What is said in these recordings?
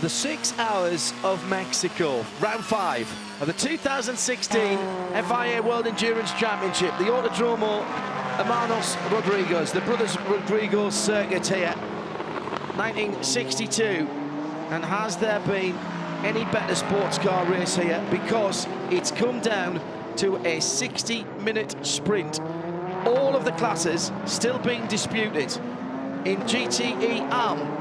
The 6 hours of Mexico, round 5 of the 2016 FIA World Endurance Championship, the Autodromo Hermanos Rodriguez, the Brothers Rodriguez circuit here, 1962. And has there been any better sports car race here? Because it's come down to a 60-minute sprint. All of the classes still being disputed. In GTE Am,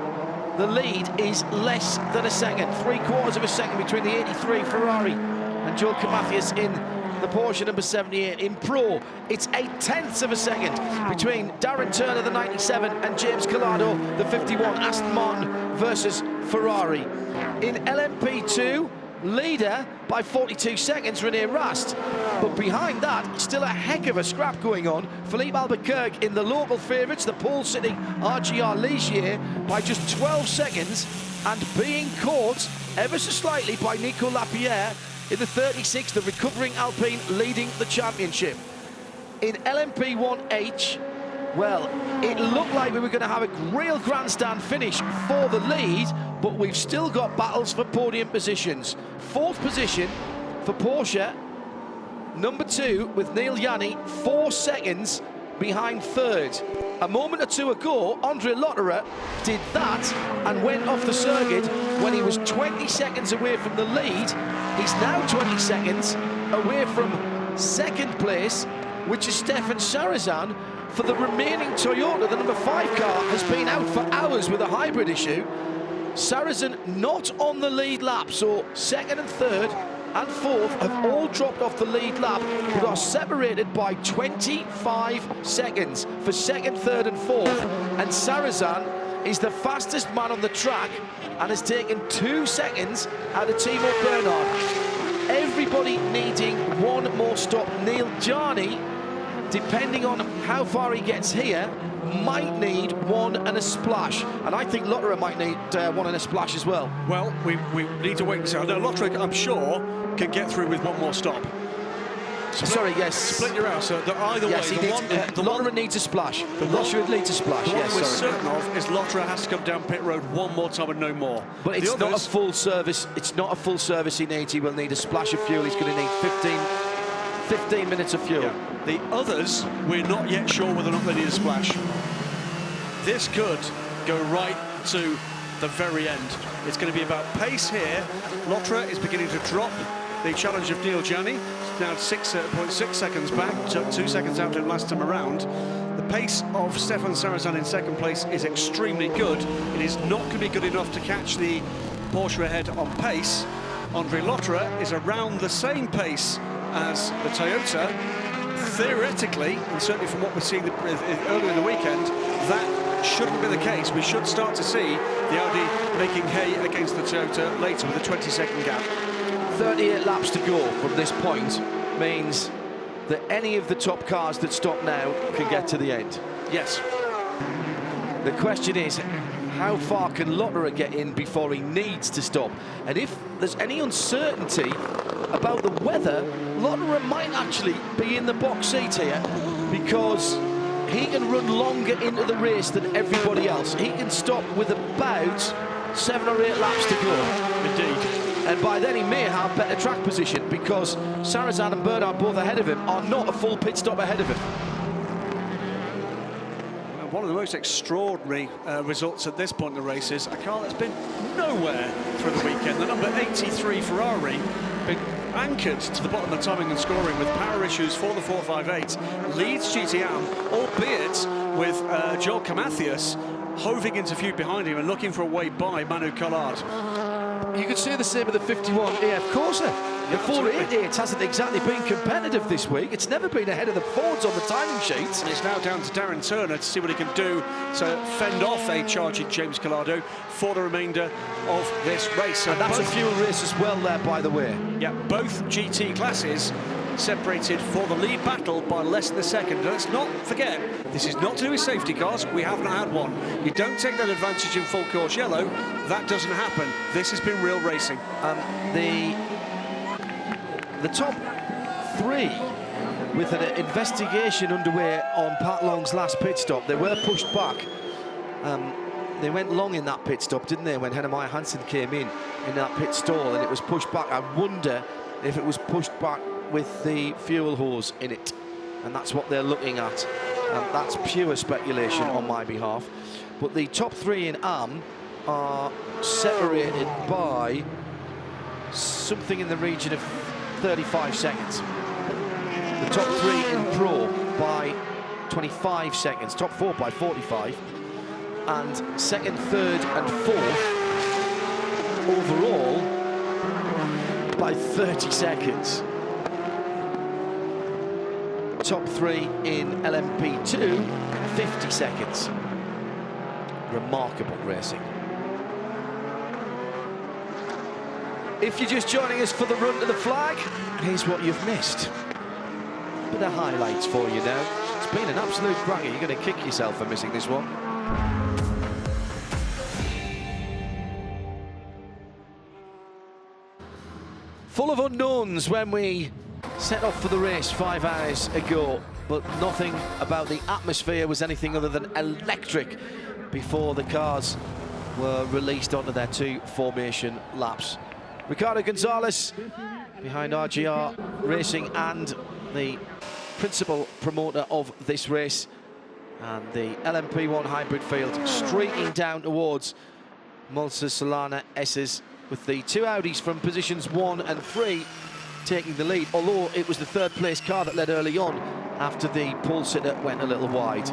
the lead is less than a second, 3/4 of a second between the 83 Ferrari and Joel Mathias in the Porsche number 78. In Pro, it's 0.8 of a second between Darren Turner, the 97, and James Collado, the 51. Aston Martin versus Ferrari. In LMP2, leader by 42 seconds, Rene Rast. But behind that, still a heck of a scrap going on. Philippe Albuquerque in the local favourites, the pole-sitting RGR Ligier, by just 12 seconds, and being caught ever so slightly by Nico Lapierre in the 36, the recovering Alpine leading the championship. In LMP1H, well, it looked like we were going to have a real grandstand finish for the lead, but we've still got battles for podium positions. 4th position for Porsche, number 2 with Neil Yanni, 4 seconds behind 3rd. A moment or two ago, Andre Lotterer did that and went off the circuit when he was 20 seconds away from the lead. He's now 20 seconds away from 2nd place, which is Stefan Sarazan. For the remaining Toyota, the number 5 car has been out for hours with a hybrid issue. Sarazan not on the lead lap, so 2nd and 3rd and 4th have all dropped off the lead lap, but are separated by 25 seconds for 2nd, 3rd and 4th. And Sarazan is the fastest man on the track and has taken 2 seconds out of Timo Bernhard. Everybody needing one more stop. Neil Jarni, depending on how far he gets here, might need 1 and a splash. And I think Lotterer might need 1 and a splash as well. Well, we need to wait and see. I know Lotterer, I'm sure, can get through with 1 more stop. Sorry, yes. Split your house, so either yes, way. Lotterer needs a splash. Lotterer needs a splash, the yes, one we're sorry. certain of is Lotterer has to come down pit road 1 more time and no more. But it's not a full service. It's not a full service he needs. He will need a splash of fuel. He's going to need 15 minutes of fuel. Yeah. The others, we're not yet sure whether or not they need a splash. This could go right to the very end. It's going to be about pace here. Lotterer is beginning to drop the challenge of Neil Gianni. It's now 6.6 seconds back, took 2 seconds out of last time around. The pace of Stefan Sarazan in 2nd place is extremely good. It is not going to be good enough to catch the Porsche ahead on pace. Andre Lotterer is around the same pace as the Toyota. Theoretically, and certainly from what we're seeing earlier in the weekend, that shouldn't be the case. We should start to see the Audi making hay against the Toyota later with a 20-second gap. 38 laps to go from this point means that any of the top cars that stop now can get to the end. Yes. The question is, how far can Lotterer get in before he needs to stop? And if there's any uncertainty about the weather, Lotterer might actually be in the box seat here, because he can run longer into the race than everybody else. He can stop with about 7 or 8 laps to go. Indeed. And by then he may have better track position, because Sarazan and Bernhard, both ahead of him, are not a full pit stop ahead of him. One of the most extraordinary results at this point in the race is a car that's been nowhere through the weekend. The number 83 Ferrari, been anchored to the bottom of timing and scoring with power issues for the 458, leads GTE Am, albeit with Joel Mathias hoving into view behind him and looking for a way by Manu Collard. You could say the same with the 51 AF Corsa. The 488 hasn't exactly been competitive this week. It's never been ahead of the Fords on the timing sheets. And it's now down to Darren Turner to see what he can do to fend off a charging James Collado for the remainder of this race. And that's a fuel race as well there, by the way. Yeah, both GT classes separated for the lead battle by less than a second. Let's not forget, this is not to do with safety cars. We haven't had one. You don't take that advantage in full course yellow. That doesn't happen. This has been real racing. The top 3, with an investigation underway on Pat Long's last pit stop. They were pushed back they went long in that pit stop, didn't they, when Hennemeyer Hansen came in that pit stall, and it was pushed back. I wonder if it was pushed back with the fuel hose in it, and that's what they're looking at. And that's pure speculation on my behalf. But the top three in Am are separated by something in the region of 35 seconds. The top three in Pro by 25 seconds, top four by 45, and second, third and fourth overall by 30 seconds. Top three in LMP2, 50 seconds. Remarkable racing. If you're just joining us for the run to the flag, here's what you've missed. Bit of highlights for you now. It's been an absolute cracker. You're going to kick yourself for missing this one. Full of unknowns when we set off for the race 5 hours ago, but nothing about the atmosphere was anything other than electric before the cars were released onto their two formation laps. Ricardo Gonzalez behind RGR Racing and the principal promoter of this race, and the LMP1 hybrid field streaking down towards Mulsa Solana S's, with the two Audis from positions 1 and 3 taking the lead, although it was the third place car that led early on after the pole sitter went a little wide.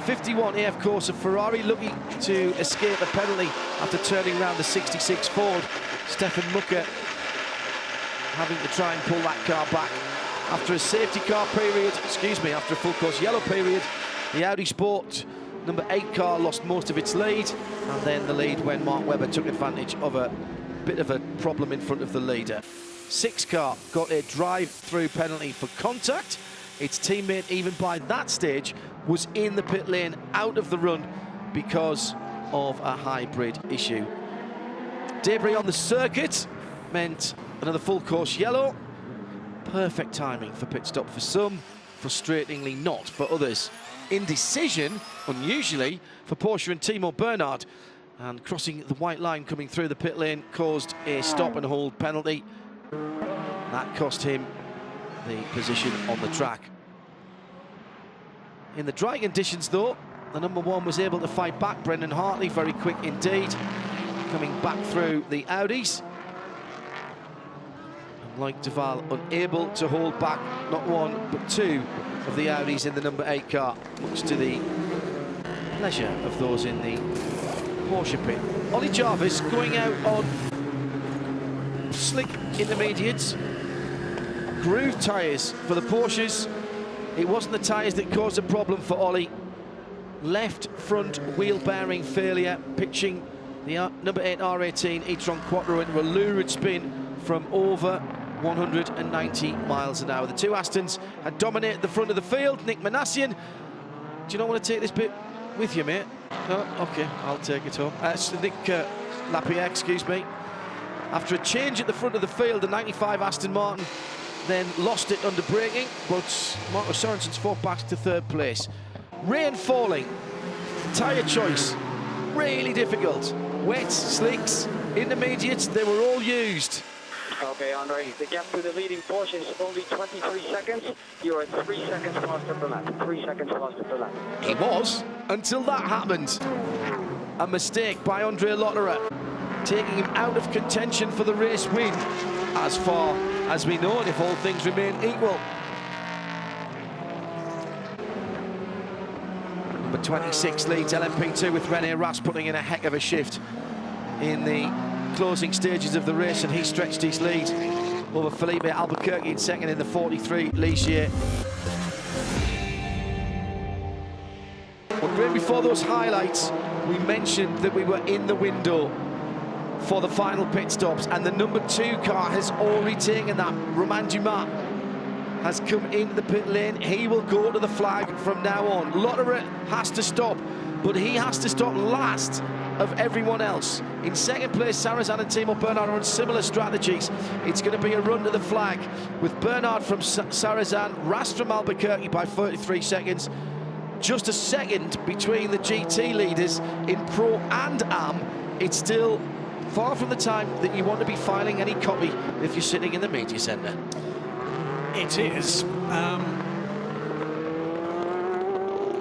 51 AF Corsa Ferrari lucky to escape a penalty after turning around the 66 Ford. Stefan Mucker having to try and pull that car back. After a safety car period, after a full course yellow period, the Audi Sport number 8 car lost most of its lead, and then the lead when Mark Webber took advantage of a bit of a problem in front of the leader. 6 car got a drive-through penalty for contact. Its teammate, even by that stage, was in the pit lane out of the run because of a hybrid issue. Debris on the circuit meant another full course yellow. Perfect timing for pit stop for some, frustratingly not for others. Indecision, unusually, for Porsche and Timo Bernhard, and crossing the white line coming through the pit lane caused a stop and hold penalty. That cost him the position on the track. In the dry conditions though, the number 1 was able to fight back. Brendan Hartley, very quick indeed, coming back through the Audis. And like Duval, unable to hold back not 1 but 2 of the Audis in the number 8 car, much to the pleasure of those in the Porsche pit. Ollie Jarvis going out on slick intermediates, groove tyres for the Porsches. It wasn't the tyres that caused a problem for Ollie. Left front wheel bearing failure, pitching the number 8 R18 e-tron Quattro into a lurid spin from over 190 miles an hour. The two Astons had dominated the front of the field. Nick Manassian, do you not want to take this bit with you, mate? No? Okay, I'll take it home. Nick Lapierre, excuse me. After a change at the front of the field, the 95 Aston Martin then lost it under braking, but Marco Sorensen's fought back to 3rd place. Rain falling, tyre choice, really difficult. Wets, slicks, intermediates, they were all used. Okay, Andre, the gap to the leading Porsche is only 23 seconds. You are 3 seconds faster per lap. 3 seconds faster per lap. He was, until that happened. A mistake by Andre Lotterer, taking him out of contention for the race win, as far as we know, and if all things remain equal. Number 26 leads LMP2 with René Rast putting in a heck of a shift in the closing stages of the race, and he stretched his lead over Felipe Albuquerque in second in the 43 Ligier. Well, before those highlights, we mentioned that we were in the window for the final pit stops, and the number 2 car has already taken that. Romain Dumas has come into the pit lane. He will go to the flag from now on. Lotterer has to stop, but he has to stop last of everyone else. In second place, Sarrazin and Timo Bernhard are on similar strategies. It's going to be a run to the flag with Bernhard from Sarrazin, Rast from Albuquerque by 33 seconds, just a second between the GT leaders in Pro and Am. It's still far from the time that you want to be filing any copy if you're sitting in the media centre. It is.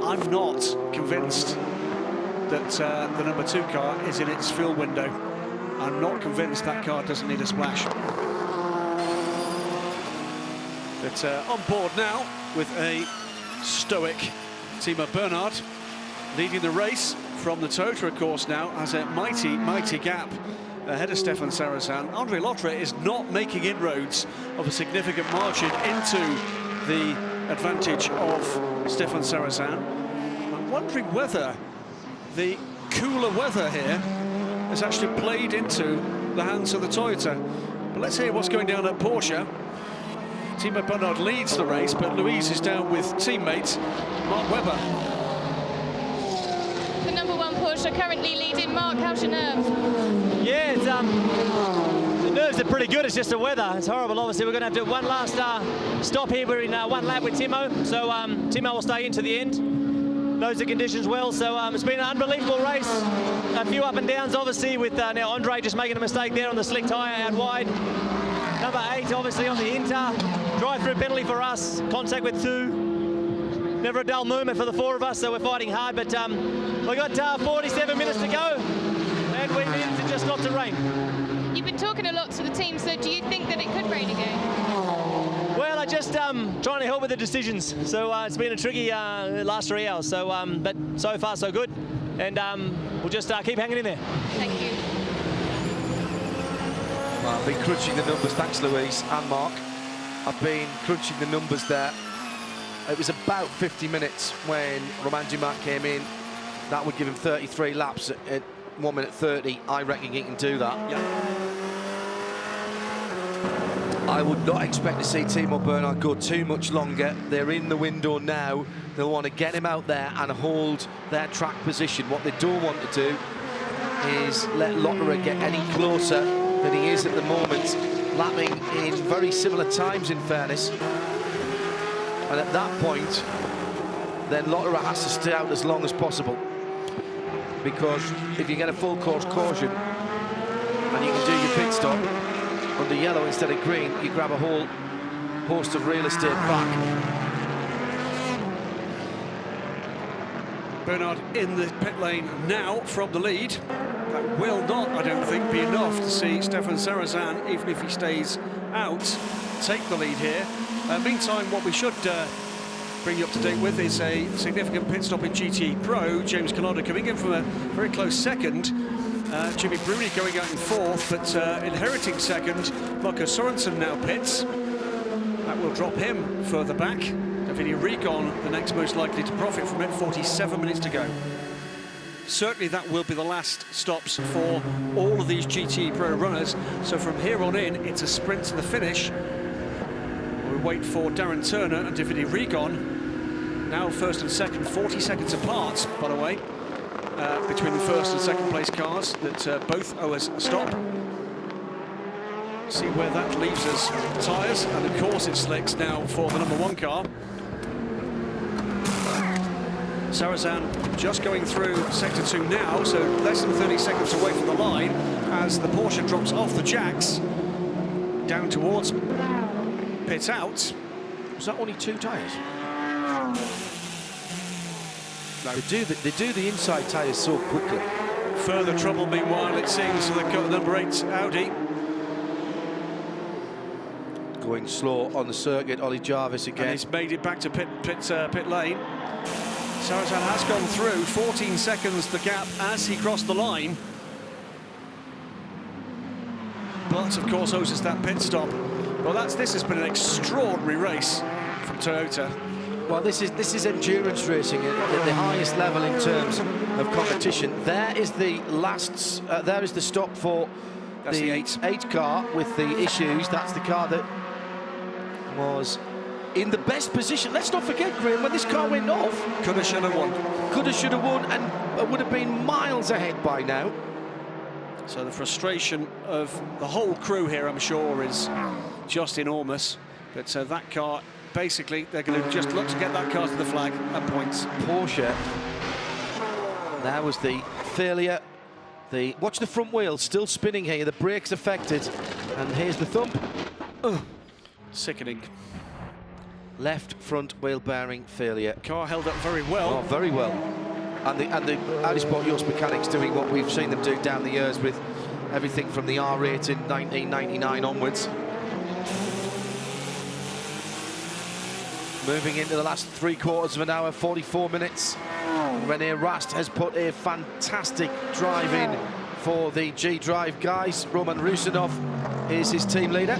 I'm not convinced that the number 2 car is in its fuel window. I'm not convinced that car doesn't need a splash. But on board now with a stoic Timo Bernhard, leading the race from the Toyota, of course, now has a mighty gap ahead of Stefan Sarrazin. Andre Lotterer is not making inroads of a significant margin into the advantage of Stefan Sarrazin. I'm wondering whether the cooler weather here has actually played into the hands of the Toyota. But let's hear what's going down at Porsche. Timo Bernhard leads the race, but Louise is down with teammate Mark Webber. The number 1 Porsche currently leading. Mark, how's your nerves? Yeah, it's, the nerves are pretty good. It's just the weather. It's horrible. Obviously, we're going to have to do one last stop here. We're in one lap with Timo, so Timo will stay into the end. Knows the conditions well, so it's been an unbelievable race. A few up and downs, obviously, with now Andre just making a mistake there on the slick tyre out wide. Number 8, obviously, on the inter. Drive-through penalty for us. Contact with 2. Never a dull moment for the 4 of us, so we're fighting hard. But we've got 47 minutes to go, and we need it just not to rain. You've been talking a lot to the team, so do you think that it could rain again? Well, I just trying to help with the decisions. So it's been a tricky last 3 hours. So, but so far so good, and we'll just keep hanging in there. Thank you. Well, I've been crunching the numbers. Thanks, Louise and Mark. I've been crunching the numbers there. It was about 50 minutes when Romain Dumas came in. That would give him 33 laps at 1 minute 30. I reckon he can do that. Yeah. I would not expect to see Timo Bernhard go too much longer. They're in the window now. They'll want to get him out there and hold their track position. What they don't want to do is let Lotterer get any closer than he is at the moment, lapping in very similar times, in fairness. And at that point, then Lotterer has to stay out as long as possible. Because if you get a full course caution and you can do your pit stop under yellow instead of green, you grab a whole host of real estate back. Bernhard in the pit lane now from the lead. That will not, I don't think, be enough to see Stefan Sarrazin, even if he stays out, take the lead here. Meantime, what we should bring you up to date with is a significant pit stop in GTE Pro. James Calada coming in from a very close second. Jimmy Bruni going out in 4th, but inheriting second. Marco Sorensen now pits. That will drop him further back. Davide Rigon, the next most likely to profit from it, 47 minutes to go. Certainly that will be the last stops for all of these GTE Pro runners. So from here on in, it's a sprint to the finish. We wait for Darren Turner and Davide Rigon. Now first and second, 40 seconds apart, by the way, between the first and second place cars that both owe us a stop. See where that leaves us. Tyres, and of course it slicks now for the number 1 car. Sarrazin just going through sector 2 now, so less than 30 seconds away from the line as the Porsche drops off the jacks down towards pit out. Was that only 2 tyres? No. They do the inside tyres so quickly. Further trouble, meanwhile, it seems, for the number 8 Audi. Going slow on the circuit, Ollie Jarvis again. And he's made it back to pit lane. Sarrazin has gone through, 14 seconds the gap as he crossed the line. But, of course, owes us that pit stop. Well, this has been an extraordinary race from Toyota. Well, this is endurance racing at the highest level in terms of competition. There is the last. There is the stop for the 8 car with the issues. That's the car that was in the best position. Let's not forget, Graham, when this car went off, Coulda, shoulda won. Coulda, shoulda won, and would have been miles ahead by now. So the frustration of the whole crew here, I'm sure, is just enormous. But that car basically, they're going to just look to get that car to the flag and points. Porsche, there was the failure. Watch the front wheel, still spinning here, the brakes affected, and here's the thump. Ugh. Sickening. Left front wheel bearing failure. Car held up very well. Oh, very well. And the Audi Sport Yost mechanics doing what we've seen them do down the years with everything from the R8 in 1999 onwards. Moving into the last 3/4 of an hour, 44 minutes. Rene Rast has put a fantastic drive in for the G-Drive guys. Roman Rusinov is his team leader.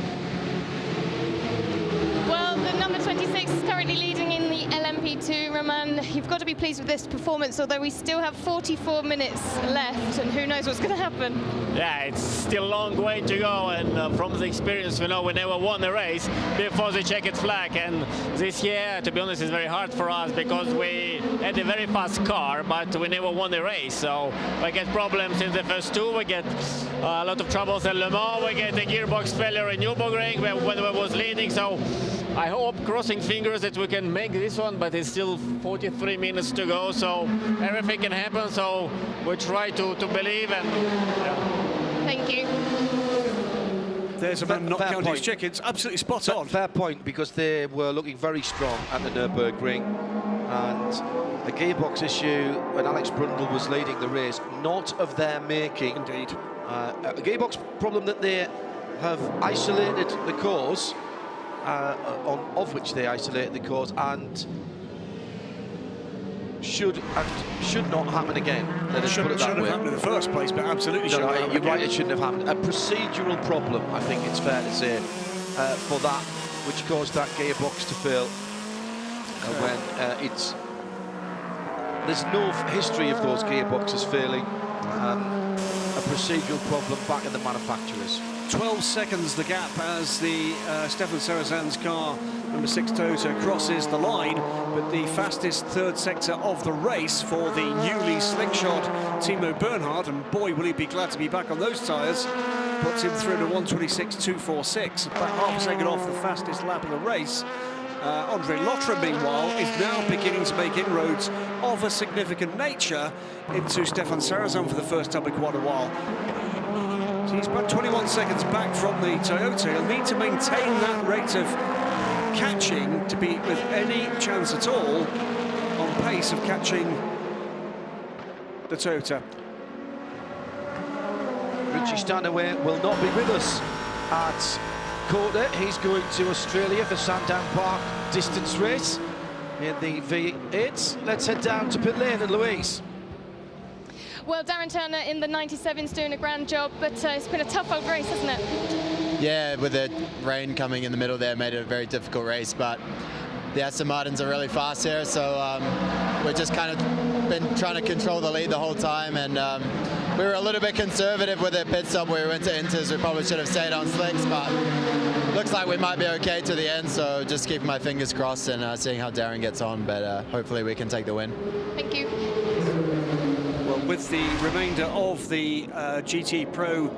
Well, the number 26 is currently leading in the LMP2. Roman, you've got to be pleased with this performance, although we still have 44 minutes left, and who knows what's going to happen. Yeah, it's still a long way to go, and from the experience, we know we never won a race before the checkered flag. And this year, to be honest, is very hard for us because we had a very fast car, but we never won the race. So we get problems in the first two, we get a lot of troubles at Le Mans, we get a gearbox failure in Nürburgring when we was leading. So I hope, crossing fingers, that we can make this one, but it's still 43 minutes to go, so everything can happen. So we try to believe, and Thank you. There's a man not counting his chickens. Absolutely spot on. Fair point, because they were looking very strong at the Nürburgring, and the gearbox issue when Alex Brundle was leading the race, not of their making. Indeed. A gearbox problem that they have isolated the cause, of which they isolated the cause, and should not happen again. Shouldn't have happened in the first place, but absolutely shouldn't have happened. You're right, it shouldn't have happened. A procedural problem, I think it's fair to say, for that, which caused that gearbox to fail. When there's no history of those gearboxes failing. A procedural problem back at the manufacturers. 12 seconds the gap as the Stefan Sarrazan's car, number 6 Toyota, crosses the line, but the fastest third sector of the race for the newly slingshot Timo Bernhard, and boy will he be glad to be back on those tyres, puts him through to 1:26.246, about half a second off the fastest lap of the race. Andre Lotre, meanwhile, is now beginning to make inroads of a significant nature into Stefan Sarrazin for the first time in quite a while. So he's about 21 seconds back from the Toyota. He'll need to maintain that rate of catching to be with any chance at all on pace of catching the Toyota. Richie Stanaway will not be with us at Kota. He's going to Australia for Sandown Park distance race in the V8. Let's head down to pit lane and Louise. Well, Darren Turner in the 97's doing a grand job, but it's been a tough old race, hasn't it? Yeah, with the rain coming in the middle there, made it a very difficult race, but the Aston Martins are really fast here, so we've just kind of been trying to control the lead the whole time, and we were a little bit conservative with the pit stop where we went to inters. We probably should have stayed on slicks, but looks like we might be okay to the end, so just keeping my fingers crossed and seeing how Darren gets on, but hopefully we can take the win. Thank you. Well, with the remainder of the GT Pro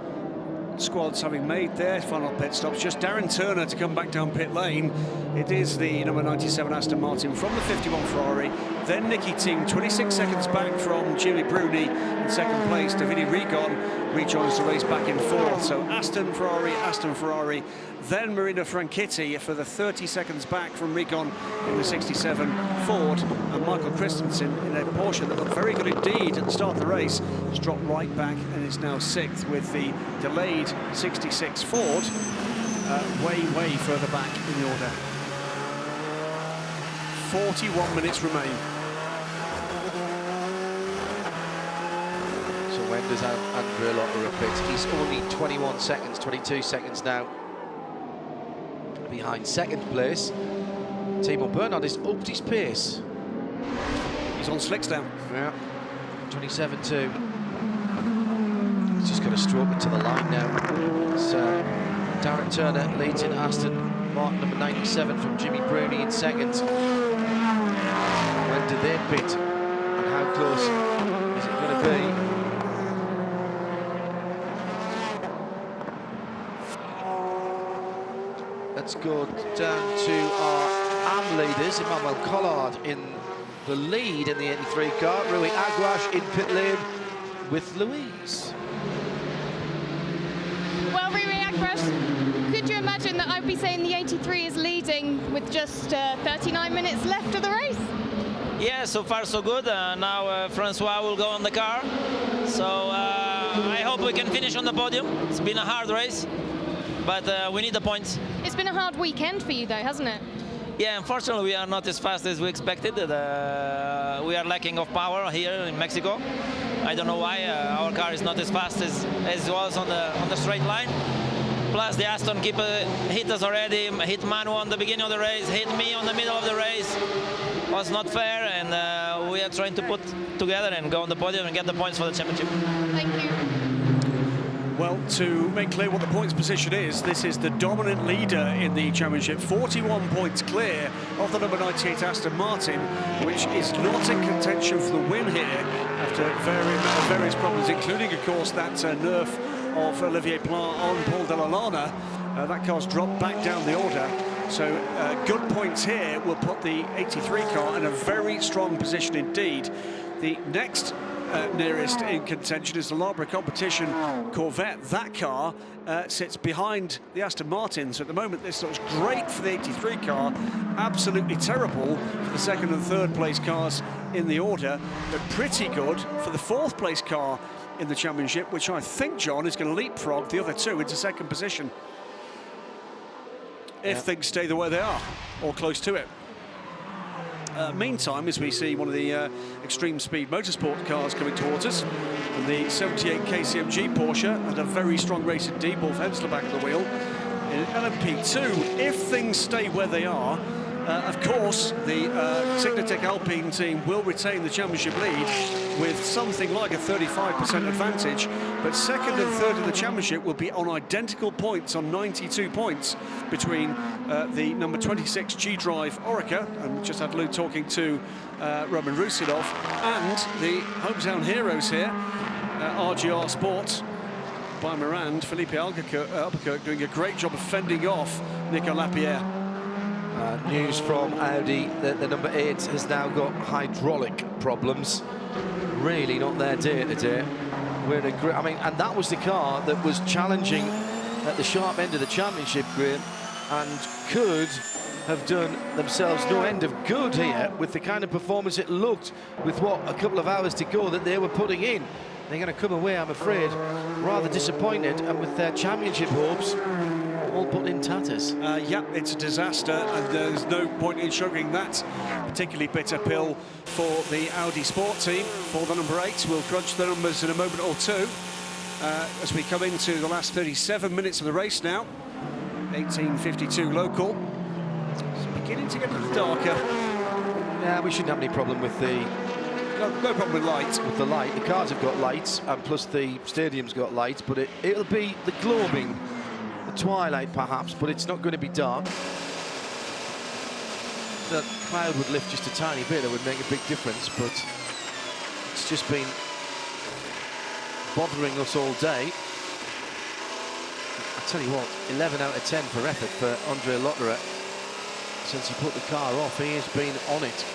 squads having made their final pit stops, just Darren Turner to come back down pit lane. It is the number 97 Aston Martin from the 51 Ferrari, then Nicky Ting, 26 seconds back from Jimmy Bruni in second place. Davide Rigon rejoins the race back in fourth. So Aston Ferrari, then Marina Franchitti for the 30 seconds back from Rigon in the 67 Ford, and Michael Christensen in a Porsche that looked very good indeed at the start of the race, has dropped right back and is now sixth with the delayed 66 Ford way further back in the order. 41 minutes remain. So when does Andre Lotte repeat? He's only 21 seconds, 22 seconds now behind second place. Timo Bernhard has upped his pace. He's on slicks now. Yeah, 27.2. He's just got to stroke it to the line now. It's Darren Turner leads in Aston Martin, number 97 from Jimmy Bruni in second. When did they pit? And how close is it going to be? Let's go down to our 1 leaders. Emmanuel Collard in the lead in the 83 car. Rui Aguas in pit lane with Louise. Well, Rui Aguas, could you imagine that I'd be saying the 83 is leading with just 39 minutes left of the race? Yeah, so far so good. Now Francois will go on the car. So I hope we can finish on the podium. It's been a hard race, but we need the points. It's been a hard weekend for you though, hasn't it? Yeah, unfortunately we are not as fast as we expected. We are lacking of power here in Mexico. I don't know why our car is not as fast as it was on the straight line. Plus the Aston keep hit us already, hit Manu on the beginning of the race, hit me on the middle of the race. Was not fair, and we are trying to put together and go on the podium and get the points for the championship. Thank you. Well, to make clear what the points position is, this is the dominant leader in the championship, 41 points clear of the number 98 Aston Martin, which is not in contention for the win here after various problems, including, of course, that nerf of Olivier Pla on Paul Delalana. That car's dropped back down the order. So good points here will put the 83 car in a very strong position indeed. The next nearest in contention is the Loughborough Competition Corvette. That car sits behind the Aston Martin. So at the moment this looks great for the 83 car, absolutely terrible for the second and third place cars in the order, but pretty good for the fourth place car in the championship, which I think, John, is going to leapfrog the other two into second position. If things stay the way they are, or close to it. Meantime, as we see one of the Extreme Speed Motorsport cars coming towards us, and the 78 KCMG Porsche had a very strong race indeed, Wolf Hensler back at the wheel. In LMP2, if things stay where they are, of course, the Signatec Alpine team will retain the championship lead with something like a 35% advantage, but second and third in the championship will be on identical points, on 92 points, between the number 26 G-Drive Orica, and we just had Lou talking to Roman Rusidov, and the hometown heroes here, RGR Sport, by Morand, Felipe Albuquerque doing a great job of fending off Nico Lapierre. News from Audi that the number 8 has now got hydraulic problems. Really not their day today. We're in a I mean, and that was the car that was challenging at the sharp end of the championship, Graham, and could have done themselves no end of good here with the kind of performance it looked with what a couple of hours to go that they were putting in. They're going to come away, I'm afraid, rather disappointed, and with their championship hopes all put in tatters. Yeah, it's a disaster, and there's no point in sugaring that particularly bitter pill for the Audi Sport team. For the number 8, we'll crunch the numbers in a moment or two as we come into the last 37 minutes of the race now. 18:52 local. It's beginning to get a little darker. Yeah, we shouldn't have any problem with the... No problem with light. With the light. The cars have got lights, and plus the stadium's got lights, but it'll be the gloaming, the twilight perhaps, but it's not going to be dark. The cloud would lift just a tiny bit, it would make a big difference, but it's just been bothering us all day. I tell you what, 11 out of 10 for effort for Andre Lotterer. Since he put the car off, he has been on it.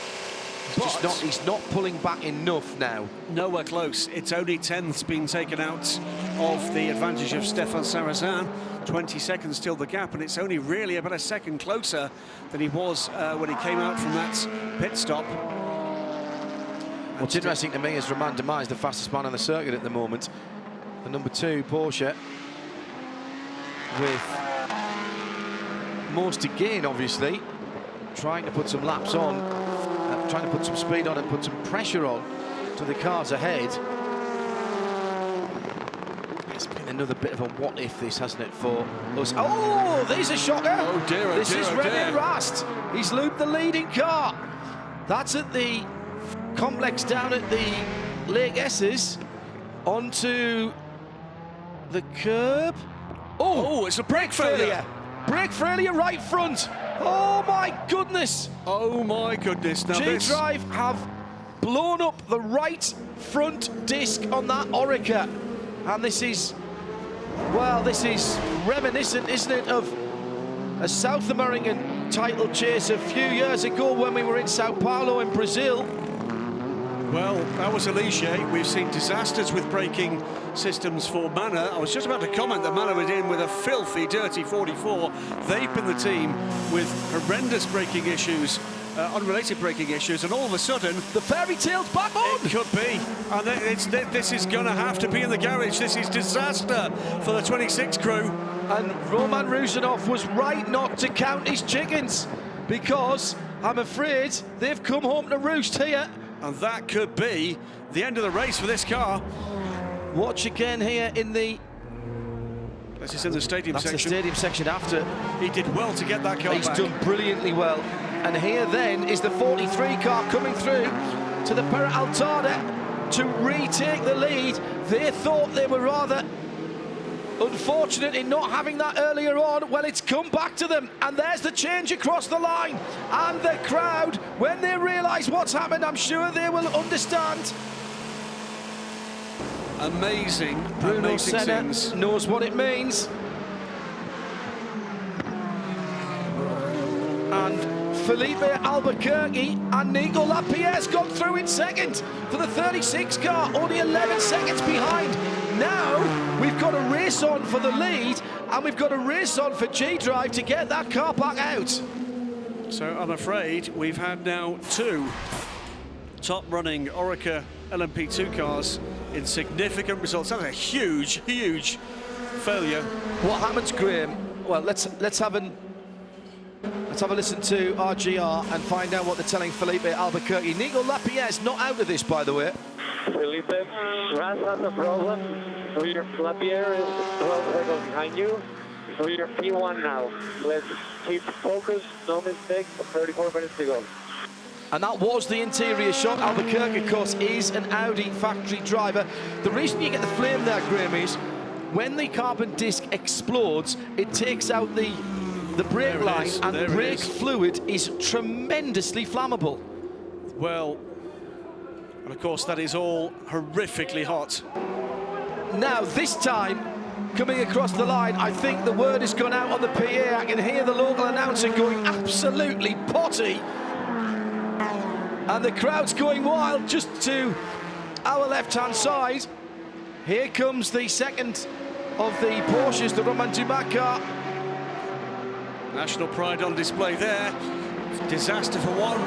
He's not pulling back enough now. Nowhere close. It's only 10ths being taken out of the advantage of Stefan Sarrazin. 20 seconds still the gap, and it's only really about a second closer than he was when he came out from that pit stop. What's interesting to me is Romain Demise, the fastest man on the circuit at the moment. The number 2 Porsche, with most to gain, obviously, trying to put some laps on, trying to put some speed on and put some pressure on to the cars ahead. It's been another bit of a what if this, hasn't it, for us? Oh, there's a shocker. Oh dear, oh this dear, is oh René dear. Rast. He's looped the leading car. That's at the complex down at the Lake Esses, onto the curb. Oh, it's a brake failure. Brake failure right front. Oh my goodness. Oh my goodness. Now G-Drive have blown up the right front disc on that Orica. And this is, well, this is reminiscent, isn't it, of a South American title chase a few years ago when we were in Sao Paulo in Brazil. Well, that was Alicia. We've seen disasters with braking systems for Manor. I was just about to comment that Manor was in with a filthy, dirty 44. They've been the team with horrendous braking issues, unrelated braking issues, and all of a sudden... The fairy tale's back on! It could be. And this is going to have to be in the garage. This is disaster for the 26 crew. And Roman Rusanov was right not to count his chickens, because I'm afraid they've come home to roost here. And that could be the end of the race for this car. Watch again here in the... This is in the stadium section. That's the stadium section after. He did well to get that car He's back. done brilliantly well. And here then is the 43 car coming through to the Peraltada to retake the lead. They thought they were rather unfortunate in not having that earlier on. Well, it's come back to them, and there's the change across the line. And the crowd, when they realise what's happened, I'm sure they will understand. Amazing, Bruno amazing Senna scenes. knows what it means. And Felipe Albuquerque and Nico Lapierre's gone through in second for the 36 car, only 11 seconds behind. Now we've got a race on for the lead, and we've got a race on for G-Drive to get that car back out. So I'm afraid we've had now two top-running Orica LMP2 cars in significant results. That's a huge, huge failure. What happens, Graham? Well, let's have a listen to RGR and find out what they're telling Felipe Albuquerque. Nico Lapierre's not out of this, by the way. Felipe, Ras has a problem. Lapierre is 12 seconds behind you. So you're P1 now. Let's keep focused, no mistakes, 34 minutes to go. And that was the interior shot. Albuquerque, of course, is an Audi factory driver. The reason you get the flame there, Graham, is when the carbon disc explodes, it takes out the brake line, and the brake fluid is tremendously flammable. Well, and of course that is all horrifically hot. Now, this time, coming across the line, I think the word has gone out on the PA. I can hear the local announcer going absolutely potty. And the crowd's going wild just to our left-hand side. Here comes the second of the Porsches, the Romain Dumas car. National pride on display there. Disaster for one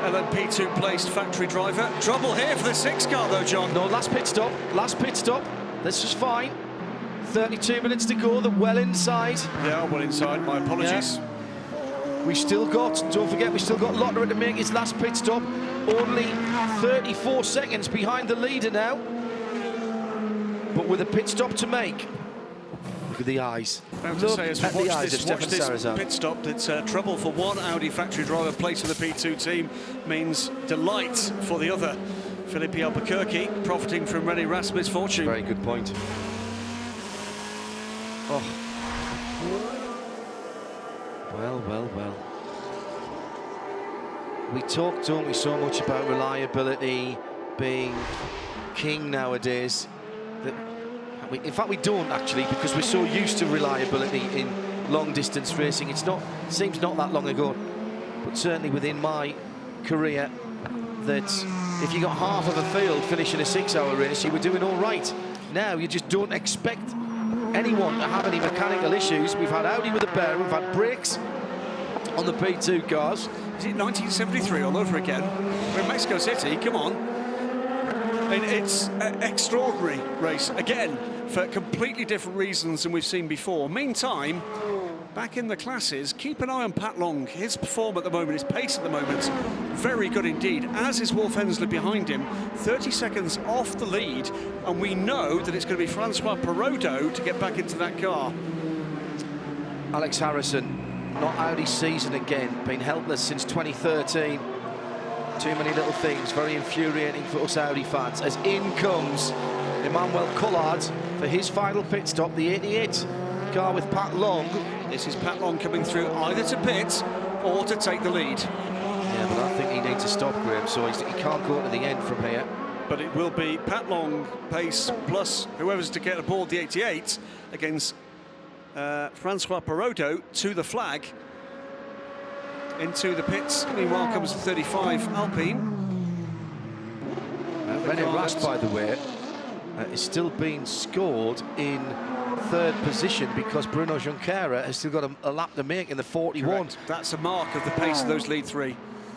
LMP2 placed factory driver. Trouble here for the 6 car though, John. No, last pit stop. This is fine. 32 minutes to go, they're well inside. Yeah, well inside, my apologies. Yeah. We still got, don't forget, we still got Lotterer to make his last pit stop. Only 34 seconds behind the leader now. But with a pit stop to make. Look at the eyes. I have to say, as we watch this Sarazan. pit stop, it's trouble for one Audi factory driver placed in the P2 team means delight for the other. Felipe Albuquerque profiting from René Rast' misfortune. Very good point. Oh. Well. We talk, don't we, so much about reliability being king nowadays. In fact, we don't actually, because we're so used to reliability in long-distance racing. Seems not that long ago, but certainly within my career, that if you got half of a field finishing a 6-hour race, you were doing all right. Now you just don't expect anyone to have any mechanical issues. We've had Audi with a bearing, we've had brakes on the P2 cars. Is it 1973 all over again? We're in Mexico City, come on. And it's an extraordinary race, again, for completely different reasons than we've seen before. Meantime, back in the classes, keep an eye on Pat Long. His form at the moment, his pace at the moment, very good indeed, as is Wolf Hensley behind him, 30 seconds off the lead, and we know that it's going to be Francois Perraudot to get back into that car. Alex Harrison, not Audi's season again, been helpless since 2013. Too many little things, very infuriating for us Audi fans, as in comes Emmanuel Collard for his final pit stop, the 88 car with Pat Long. This is Pat Long coming through either to pit or to take the lead. Yeah, but I think he needs to stop, Graham, so he can't go to the end from here. But it will be Pat Long pace plus whoever's to get aboard the 88 against Francois Perraudot to the flag. into the pits. Meanwhile comes the 35 Alpine. René Rast, by the way, is still being scored in third position because Bruno Junqueira has still got a lap to make in the 41. Correct. That's a mark of the pace of those lead three.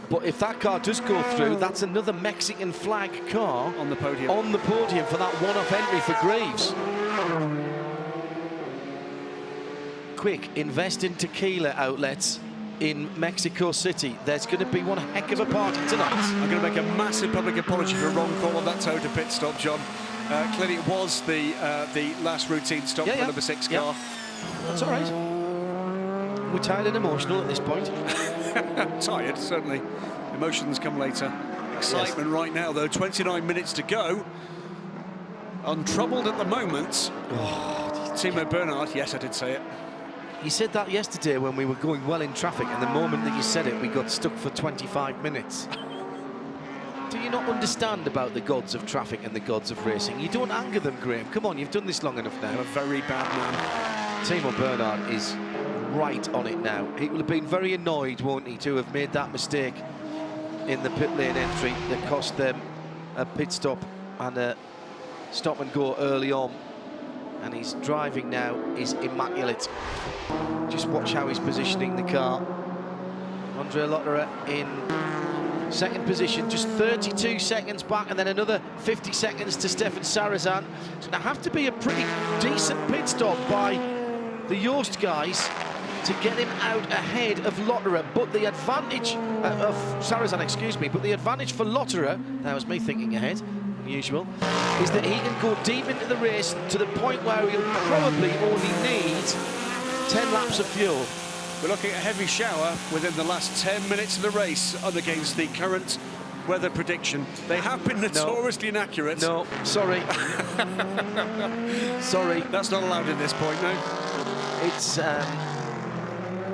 But if that car does go through, that's another Mexican flag car on the podium. On the podium for that one-off entry for Greaves. Quick, invest in tequila outlets in Mexico City. There's going to be one heck of a party tonight. I'm going to make a massive public apology for a wrong call on that Toyota pit stop, John. Clearly it was the last routine stop for the number 6 car. That's all right. We're tired and emotional at this point. Tired, certainly. Emotions come later. Excitement right now, though. 29 minutes to go. Untroubled at the moment. Timo Bernhard, yes, I did say it. You said that yesterday when we were going well in traffic, and the moment that you said it, we got stuck for 25 minutes. Do you not understand about the gods of traffic and the gods of racing? You don't anger them, Graham. Come on, you've done this long enough now. I'm a very bad man. Timo Bernhard is right on it now. He will have been very annoyed, won't he, to have made that mistake in the pit lane entry that cost them a pit stop and a stop and go early on. And his driving now is immaculate. Just watch how he's positioning the car. Andre Lotterer in second position, just 32 seconds back, and then another 50 seconds to Stefan Sarazan. It's going to have to be a pretty decent pit stop by the Yost guys to get him out ahead of Lotterer. But the advantage of Sarazan, excuse me, but the advantage for Lotterer, that was me thinking ahead, unusual, is that he can go deep into the race to the point where he'll probably only need 10 laps of fuel. We're looking at a heavy shower within the last 10 minutes of the race against the current weather prediction. They have been notoriously inaccurate. No, sorry. Sorry. That's not allowed at this point, no. It's,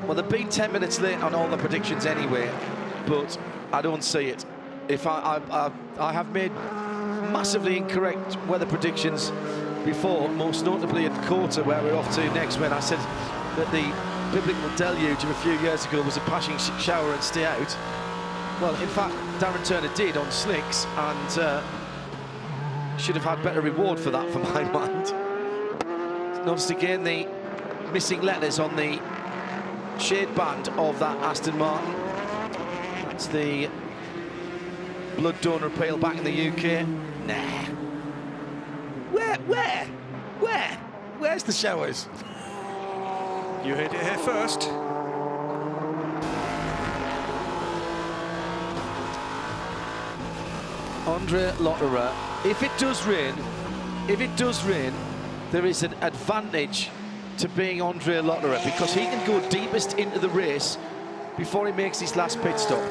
well, they've been 10 minutes late on all the predictions anyway, but I don't see it. If I have made massively incorrect weather predictions before, most notably at Kota, where we're off to next, when I said that the biblical deluge of a few years ago was a passing shower and stay out. Well, in fact, Darren Turner did on slicks, and should have had better reward for that, for my mind. Notice again the missing letters on the shade band of that Aston Martin. That's the blood donor appeal back in the UK. Nah. Where's the showers? You heard it here first. Andre Lotterer. If it does rain, there is an advantage to being Andre Lotterer because he can go deepest into the race before he makes his last pit stop.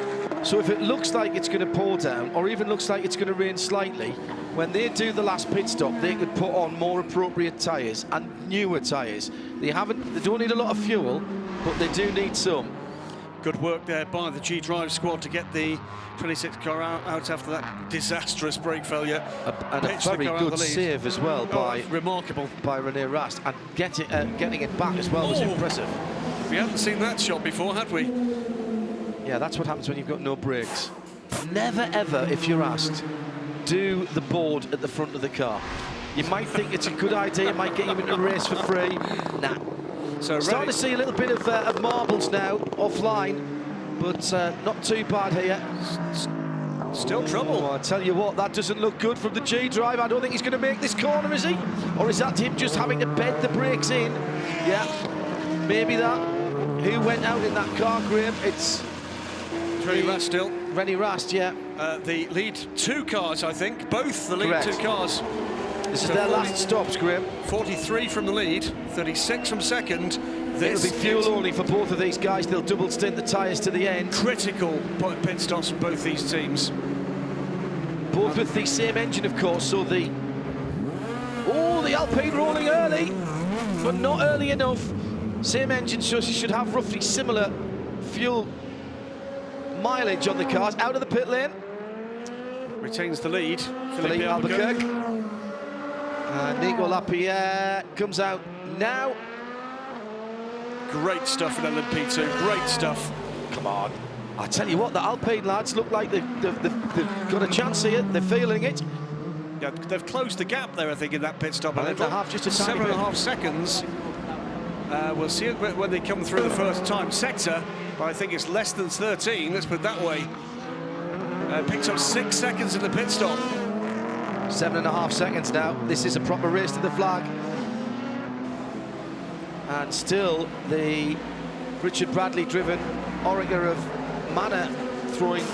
So if it looks like it's going to pour down, or even looks like it's going to rain slightly, when they do the last pit stop, they could put on more appropriate tyres and newer tyres. They don't need a lot of fuel, but they do need some. Good work there by the G-Drive squad to get the 26 car out after that disastrous brake failure. And a very good save as well by remarkable by René Rast, and getting it back as well was impressive. We hadn't seen that shot before, had we? Yeah, that's what happens when you've got no brakes. Never ever, if you're asked, do the board at the front of the car. You might think it's a good idea, it might get you into a race for free. Nah. So starting to see a little bit of marbles now offline, but not too bad here. Still trouble. Oh, I tell you what, that doesn't look good from the G-Drive. I don't think he's going to make this corner, is he? Or is that him just having to bed the brakes in? Yeah, maybe that. Who went out in that car, Graham? It's René Rast still. René Rast, yeah. The lead 2 cars, I think. Both the lead Correct. 2 cars. This is their last stops, Graham. 43 from the lead, 36 from second. It'll be fuel only for both of these guys. They'll double stint the tyres to the end. Critical pit stops from both these teams. Both with the same engine, of course, so the Alpine rolling early, but not early enough. Same engine, so she should have roughly similar fuel mileage on the cars. Out of the pit lane. Retains the lead. Philippe Albuquerque. Nico Lapierre comes out now. Great stuff in LMP2, great stuff. come on. I tell you what, the Alpine lads look like they've got a chance here. They're feeling it. Yeah, they've closed the gap there, I think, in that pit stop. A little half, just a tiny 7.5 seconds. We'll see it when they come through the first time. Sector, but I think it's less than 13, let's put it that way. Picked up 6 seconds in the pit stop. 7.5 seconds now. This is a proper race to the flag. And still the Richard Bradley driven Oreca of Manor throwing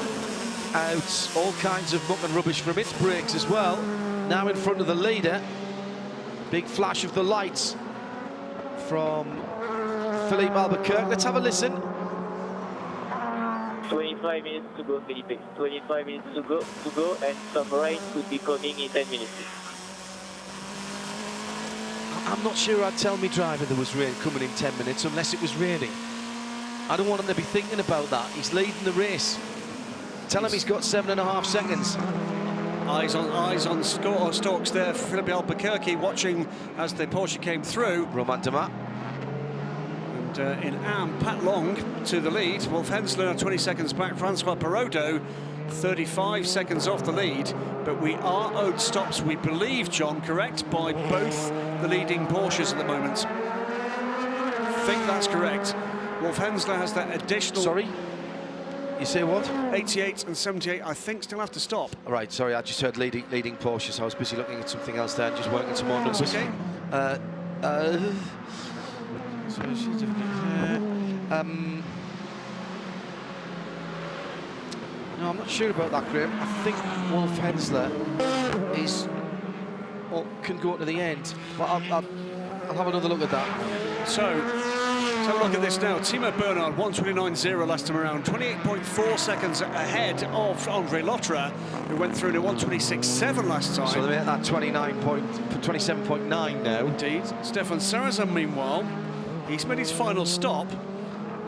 out all kinds of muck and rubbish from its brakes as well. Now in front of the leader. Big flash of the lights from Philippe Albuquerque. Let's have a listen. 25 minutes to go, Felipe. 25 minutes to go, and some rain could be coming in 10 minutes. I'm not sure I'd tell me driver there was rain coming in 10 minutes unless it was raining. I don't want him to be thinking about that. He's leading the race. Tell him he's got 7.5 seconds. Eyes on stalks there for Philippe Albuquerque, watching as the Porsche came through. Romain Dumas. And in Am, Pat Long to the lead. Wolf Hensler 20 seconds back. Francois Perraudot 35 seconds off the lead. But we are owed stops, we believe, John, correct, by both the leading Porsches at the moment. I think that's correct. Wolf Hensler has that additional... Sorry? You say what? 88 and 78, I think, still have to stop. All right, sorry, I just heard leading Porsches. I was busy looking at something else there, just working some more numbers. Okay. No, I'm not sure about that, Graham. I think Wolf Hensler can go to the end, but I'll have another look at that. So, let's have a look at this now. Timo Bernhard, 1:29.0 last time around, 28.4 seconds ahead of Andre Lotterer, who went through in a 1:26.7 last time. So they're at that 27.9 now. Indeed. Stefan Sarrazin, meanwhile, he's made his final stop.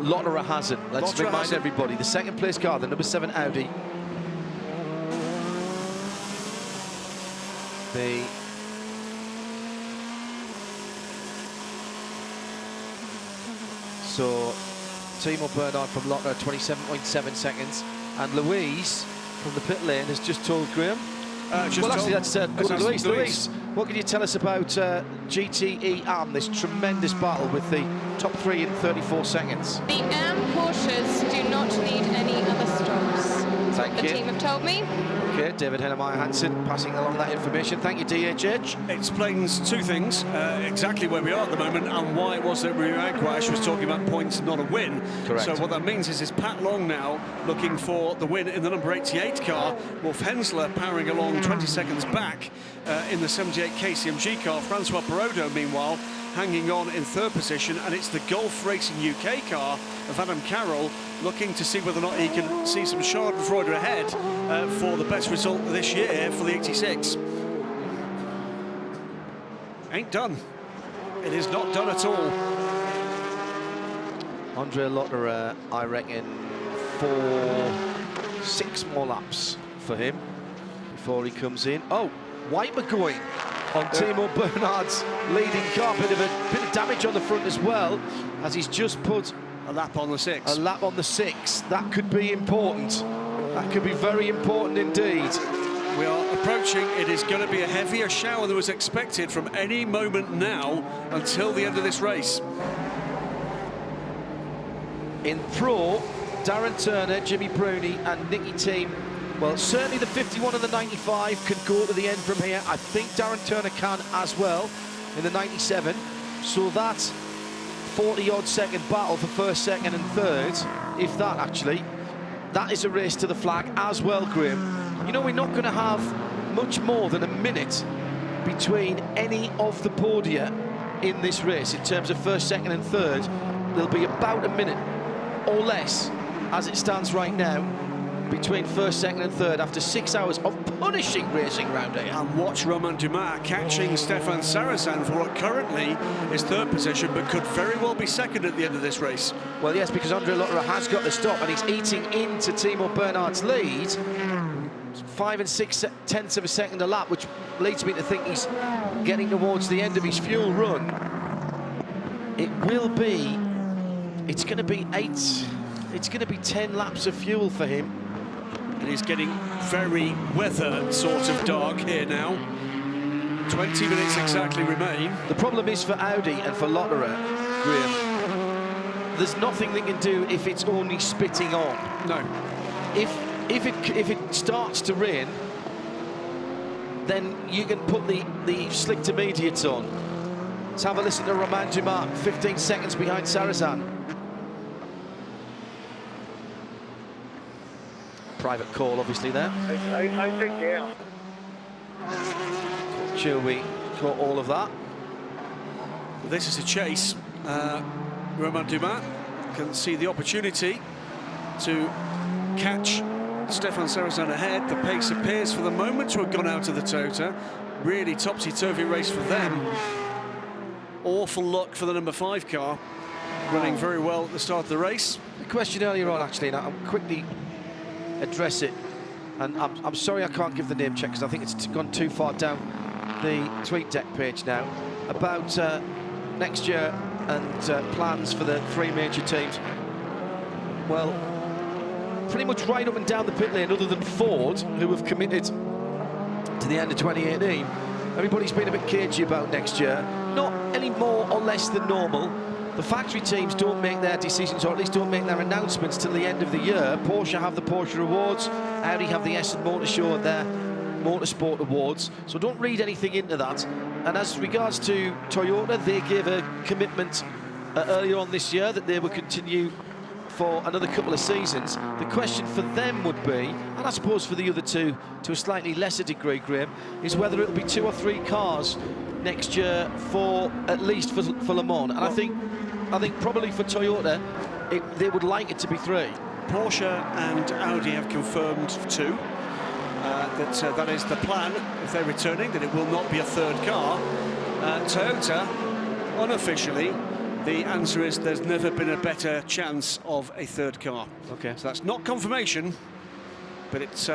Lotterer hasn't. Let's remind everybody, the second place car, the number 7 Audi. So Timo Bernhard from Lotterer, 27.7 seconds, and Louise from the pit lane has just told Graham. Actually, that's Louise. Louise, what can you tell us about GTE Am, this tremendous battle with the top 3 in 34 seconds? The Am Porsches do not need any other stops. Thank you. The team have told me. Okay, David Hennemeyer Hansen passing along that information. Thank you, DHH. Explains two things, exactly where we are at the moment and why it was that Riagwash was talking about points, not a win. Correct. So what that means is Pat Long now looking for the win in the number 88 car. Wolf Hensler powering along 20 seconds back in the 78 KCMG car. Francois Perraudot, meanwhile, hanging on in 3rd position, and it's the Gulf Racing UK car of Adam Carroll looking to see whether or not he can see some schadenfreude ahead for the best result this year for the 86. Ain't done. It is not done at all. Andre Lotterer, I reckon 6 more laps for him before he comes in. Oh, wiper going on Timo Bernhard's leading car. Bit of damage on the front as well, as he's just put a lap on the 6. A lap on the 6. That could be important. That could be very important indeed. We are approaching. It is going to be a heavier shower than was expected from any moment now until the end of this race. In Pro, Darren Turner, Jimmy Bruni and Nicky Team, well, certainly the 51 and the 95 could go to the end from here. I think Darren Turner can as well in the 97. So that 40-odd second battle for 1st, 2nd and 3rd, if that actually, that is a race to the flag as well, Graham. You know, we're not going to have much more than a minute between any of the podia in this race in terms of 1st, 2nd and 3rd. There'll be about a minute or less as it stands right now between 1st, 2nd and 3rd after 6 hours of punishing racing round here. And watch Romain Dumas catching Stefan Sarrazin for what currently is 3rd position, but could very well be 2nd at the end of this race. Well, yes, because Andre Lotterer has got the stop and he's eating into Timo Bernhard's lead. 5 6/10 of a second a lap, which leads me to think he's getting towards the end of his fuel run. It's going to be it's going to be 10 laps of fuel for him. And he's getting very weather sort of dark here now. 20 minutes exactly remain. The problem is for Audi and for Lotterer, Graham, there's nothing they can do if it's only spitting on. No. If it starts to rain, then you can put the slick intermediates on. Let's have a listen to Romain Dumas, 15 seconds behind Sarrazin. Private call, obviously, there. I think, yeah. Chewy caught all of that. This is a chase. Romain Dumas can see the opportunity to catch Stefan Sarrazin ahead. The pace appears for the moment to have gone out of the Toyota. Really topsy-turvy race for them. Awful luck for the number 5 car, running very well at the start of the race. The question earlier on, actually, and I'll quickly address it, and I'm sorry I can't give the name check because I think it's gone too far down the tweet deck page now, about next year and plans for the 3 major teams. Well, pretty much right up and down the pit lane, other than Ford, who have committed to the end of 2018, everybody's been a bit cagey about next year. Not any more or less than normal. The factory teams don't make their decisions, or at least don't make their announcements till the end of the year. Porsche have the Porsche Awards, Audi have the Essen Motor Show and their Motorsport Awards, so don't read anything into that. And as regards to Toyota, they gave a commitment earlier on this year that they would continue for another couple of seasons. The question for them would be, and I suppose for the other two to a slightly lesser degree, Graham, is whether it'll be 2 or 3 cars next year for at least for Le Mans. And I think probably for Toyota, they would like it to be 3. Porsche and Audi have confirmed 2. That is the plan if they're returning, that it will not be a 3rd car. Toyota, unofficially, the answer is there's never been a better chance of a 3rd car. Okay. So that's not confirmation, but it's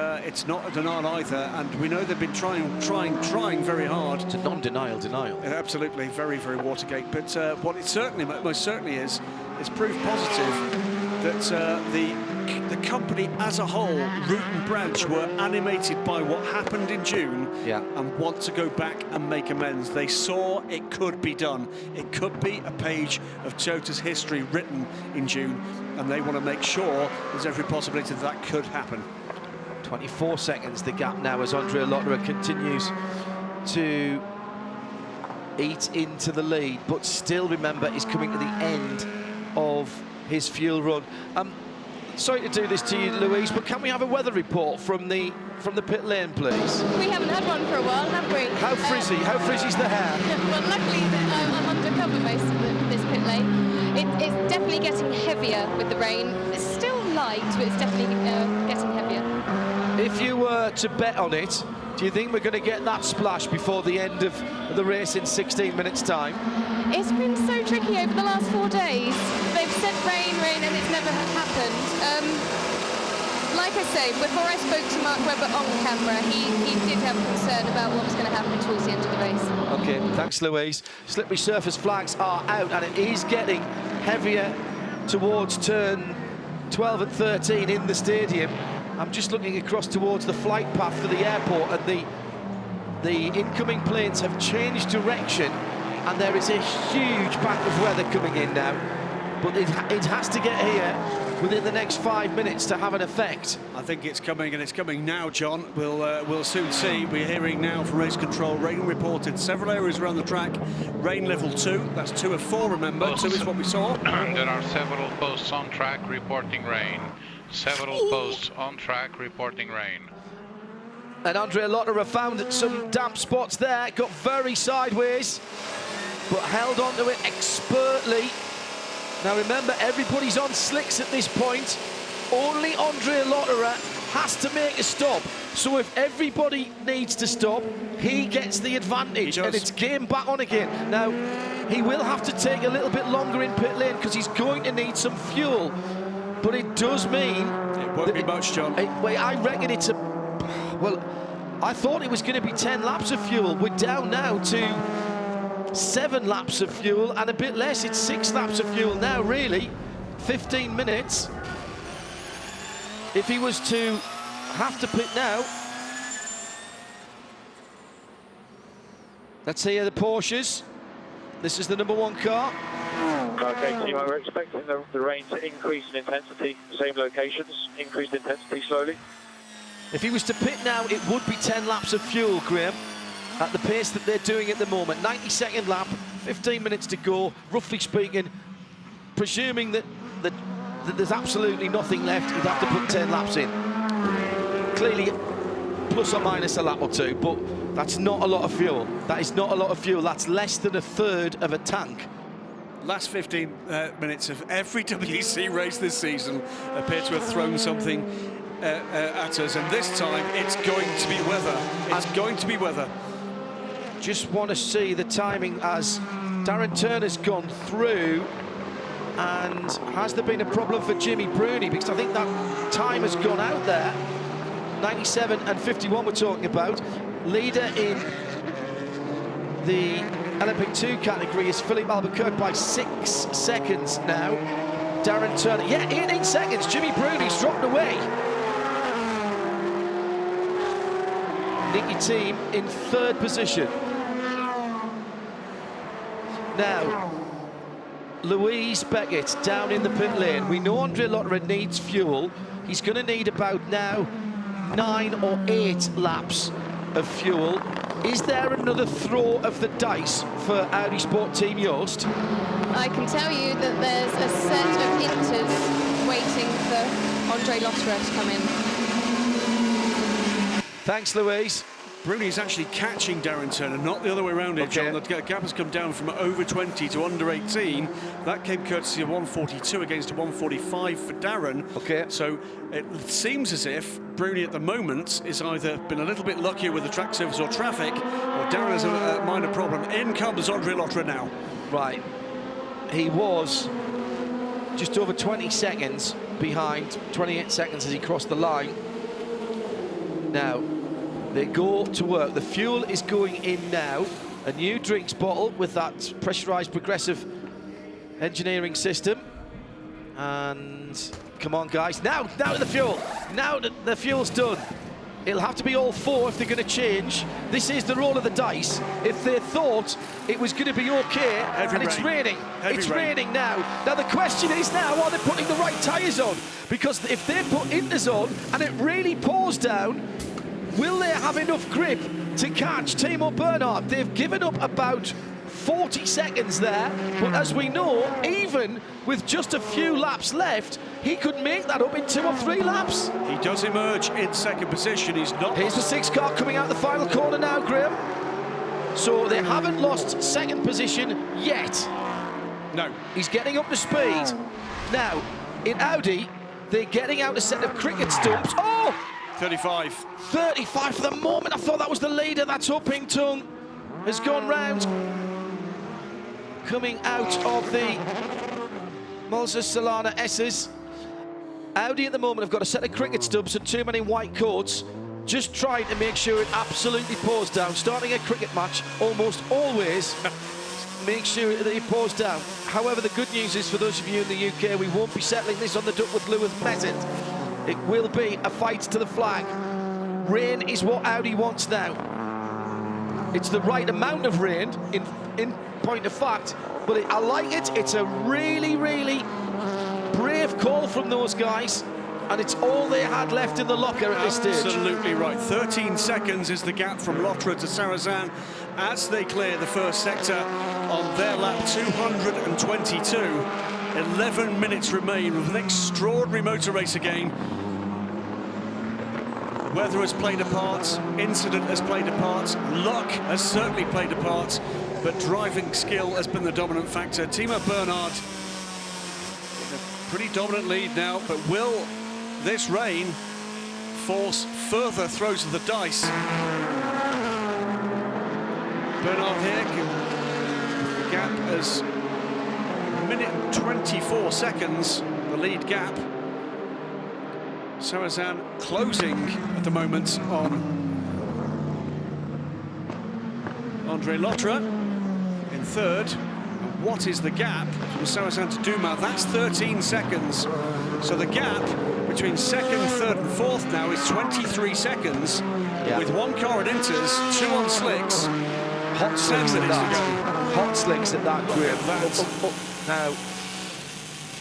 not a denial either. And we know they've been trying very hard. It's a non-denial denial. Absolutely, very, very Watergate. But what it certainly, most certainly is proof positive that the company as a whole, root and branch, were animated by what happened in June, and want to go back and make amends. They saw it could be done. It could be a page of Toyota's history written in June, and they want to make sure there's every possibility that could happen. 24 seconds the gap now as Andrea Lotterer continues to eat into the lead, but still, remember, is coming to the end of his fuel run. Sorry to do this to you, Louise, but can we have a weather report from the pit lane, please? We haven't had one for a while, have we? How frizzy's the hair? Well, luckily I'm undercover most of this pit lane. It's definitely getting heavier with the rain. It's still light, but it's definitely getting heavier. If you were to bet on it, do you think we're going to get that splash before the end of the race in 16 minutes' time? It's been so tricky over the last 4 days. They've said rain, and it's never happened. Like I say, before I spoke to Mark Webber on camera, he did have concern about what was going to happen towards the end of the race. Okay, thanks, Louise. Slippery surface flags are out, and it is getting heavier towards turn 12 and 13 in the stadium. I'm just looking across towards the flight path for the airport, and the incoming planes have changed direction, and there is a huge bank of weather coming in now. But it has to get here within the next 5 minutes to have an effect. I think it's coming, and it's coming now, John. We'll soon see. We're hearing now from race control, rain reported several areas around the track. Rain level 2, that's 2 of 4, remember. 2 is what we saw. There are several posts on track reporting rain. Several posts on track reporting rain. And Andrea Lotterer found some damp spots there, got very sideways, but held onto it expertly. Now remember, everybody's on slicks at this point. Only Andrea Lotterer has to make a stop. So if everybody needs to stop, he gets the advantage, and it's game back on again. Now, he will have to take a little bit longer in pit lane because he's going to need some fuel. But it does mean... It won't be much, John. I reckon it's a... Well, I thought it was going to be 10 laps of fuel. We're down now to 7 laps of fuel and a bit less. It's 6 laps of fuel now, really. 15 minutes. If he was to have to pit now, let's hear the Porsches. This is the #1 car. Okay, team, we're expecting the rain to increase in intensity, same locations, increased intensity slowly. If he was to pit now, it would be 10 laps of fuel, Graham, at the pace that they're doing at the moment. 92nd lap, 15 minutes to go, roughly speaking. Presuming that there's absolutely nothing left, he'd have to put 10 laps in. Clearly, plus or minus a lap or two, but that's not a lot of fuel. That is not a lot of fuel. That's less than a third of a tank. Last 15 minutes of every WEC race this season appear to have thrown something at us, and this time it's going to be weather. It's going to be weather. Just want to see the timing as Darren Turner's gone through, and has there been a problem for Jimmy Bruni? Because I think that time has gone out there. 97 and 51 we're talking about. Leader in the LMP2 category is Philippe Albuquerque by 6 seconds now. Darren Turner, yeah, 18 seconds. Jimmy Bruni's dropped away. Nicky Team in 3rd position. Now, Louise Beckett down in the pit lane. We know Andre Lotterer needs fuel. He's going to need about now 9 or 8 laps of fuel. Is there another throw of the dice for Audi Sport Team Joost? I can tell you that there's a set of inters waiting for Andre Lotterer to come in. Thanks, Louise. Bruni's actually catching Darren Turner, not the other way around it, John. The gap has come down from over 20 to under 18. That came courtesy of 142 against a 145 for Darren. Okay. So it seems as if Bruni at the moment is either been a little bit luckier with the track surface or traffic, or Darren has a minor problem. In comes Andre Lotterer now. Right. He was just over 20 seconds behind, 28 seconds as he crossed the line. Now, they go to work. The fuel is going in now. A new drinks bottle with that pressurized progressive engineering system. And come on, guys. Now the fuel. Now the fuel's done. It'll have to be all 4 if they're going to change. This is the roll of the dice. If they thought it was going to be okay, and it's raining. It's raining now. Now the question is now, are they putting the right tyres on? Because if they put inters on and it really pours down, will they have enough grip to catch Timo Bernhard? They've given up about 40 seconds there, but as we know, even with just a few laps left, he could make that up in 2 or 3 laps. He does emerge in 2nd position. He's not. Here's the 6 car coming out the final corner now, Graham. So they haven't lost 2nd position yet. No. He's getting up to speed. Now, in Audi, they're getting out a set of cricket stumps. Oh! 35. 35 for the moment. I thought that was the leader. That's Ho Ping Tung has gone round. Coming out of the Mulsa Solana S's. Audi at the moment have got a set of cricket stubs and too many white coats. Just trying to make sure it absolutely pours down. Starting a cricket match almost always make sure that it pours down. However, the good news is for those of you in the UK, we won't be settling this on the Duckworth Lewis method. It will be a fight to the flag. Rain is what Audi wants now. It's the right amount of rain, in point of fact, but I like it. It's a really, really brave call from those guys, and it's all they had left in the locker at this stage. Absolutely right. 13 seconds is the gap from Lotterer to Sarrazin as they clear the first sector on their lap 222. 11 minutes remain with an extraordinary motor race again. Weather has played a part, incident has played a part, luck has certainly played a part, but driving skill has been the dominant factor. Timo Bernhard in a pretty dominant lead now, but will this rain force further throws of the dice? Bernhard here, the gap as minute and 24 seconds, the lead gap. Sarrazin closing at the moment on Andre Lotterer in 3rd. What is the gap from Sarrazin to Dumas? That's 13 seconds. So the gap between second, third and fourth now is 23 seconds. Yeah. With one car at Inters, 2 on slicks. Hot slicks at minutes to that. Hot slicks at that, Graham. that. Now,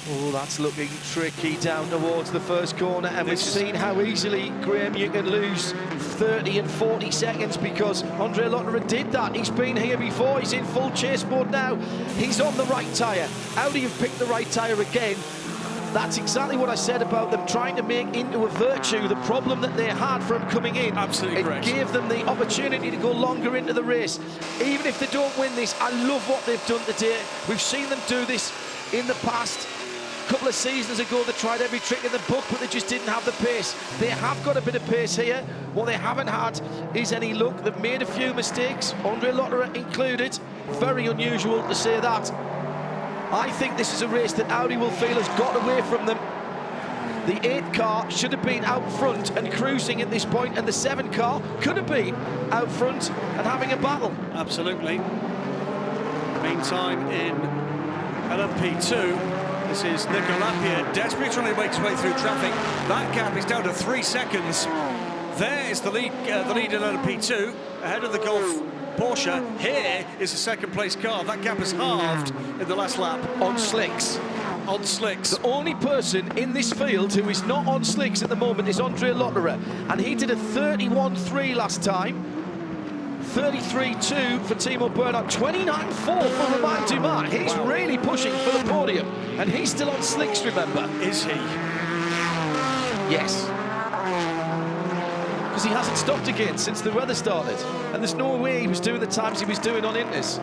oh, that's looking tricky down towards the first corner, and we've seen how easily, Graham, you can lose 30 and 40 seconds because Andre Lotterer did that. He's been here before. He's in full chase mode now. He's on the right tyre. Audi have picked the right tyre again. That's exactly what I said about them trying to make into a virtue the problem that they had from coming in. Absolutely correct. It gave them the opportunity to go longer into the race. Even if they don't win this, I love what they've done today. We've seen them do this in the past. A couple of seasons ago, they tried every trick in the book, but they just didn't have the pace. They have got a bit of pace here. What they haven't had is any luck. They've made a few mistakes, Andre Lotterer included. Very unusual to say that. I think this is a race that Audi will feel has got away from them. The 8 car should have been out front and cruising at this point, and the 7 car could have been out front and having a battle. Absolutely. Meantime, in LMP2, this is Nico Lapierre desperately trying to make his way through traffic. That gap is down to 3 seconds. There is the lead in LMP2, ahead of the Golf Porsche. Here is the second place car. That gap is halved in the last lap. On slicks. On slicks. The only person in this field who is not on slicks at the moment is Andre Lotterer, and he did a 31.3 last time. 33.2 for Timo Bernhard, 29.4 for Romain Dumas. He's really pushing for the podium, and he's still on slicks, remember? Is he? Yes. Because he hasn't stopped again since the weather started, and there's no way he was doing the times he was doing on Inters.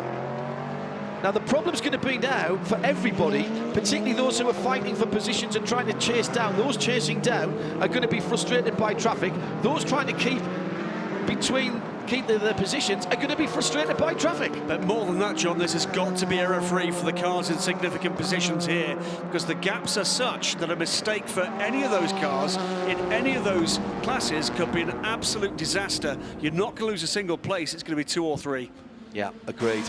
Now the problem's going to be now for everybody, particularly those who are fighting for positions and trying to chase down. Those chasing down are going to be frustrated by traffic. Those trying to keep their positions are going to be frustrated by traffic. But more than that, John, this has got to be error-free for the cars in significant positions here, because the gaps are such that a mistake for any of those cars in any of those classes could be an absolute disaster. You're not going to lose a single place. It's going to be 2 or 3. Yeah, agreed.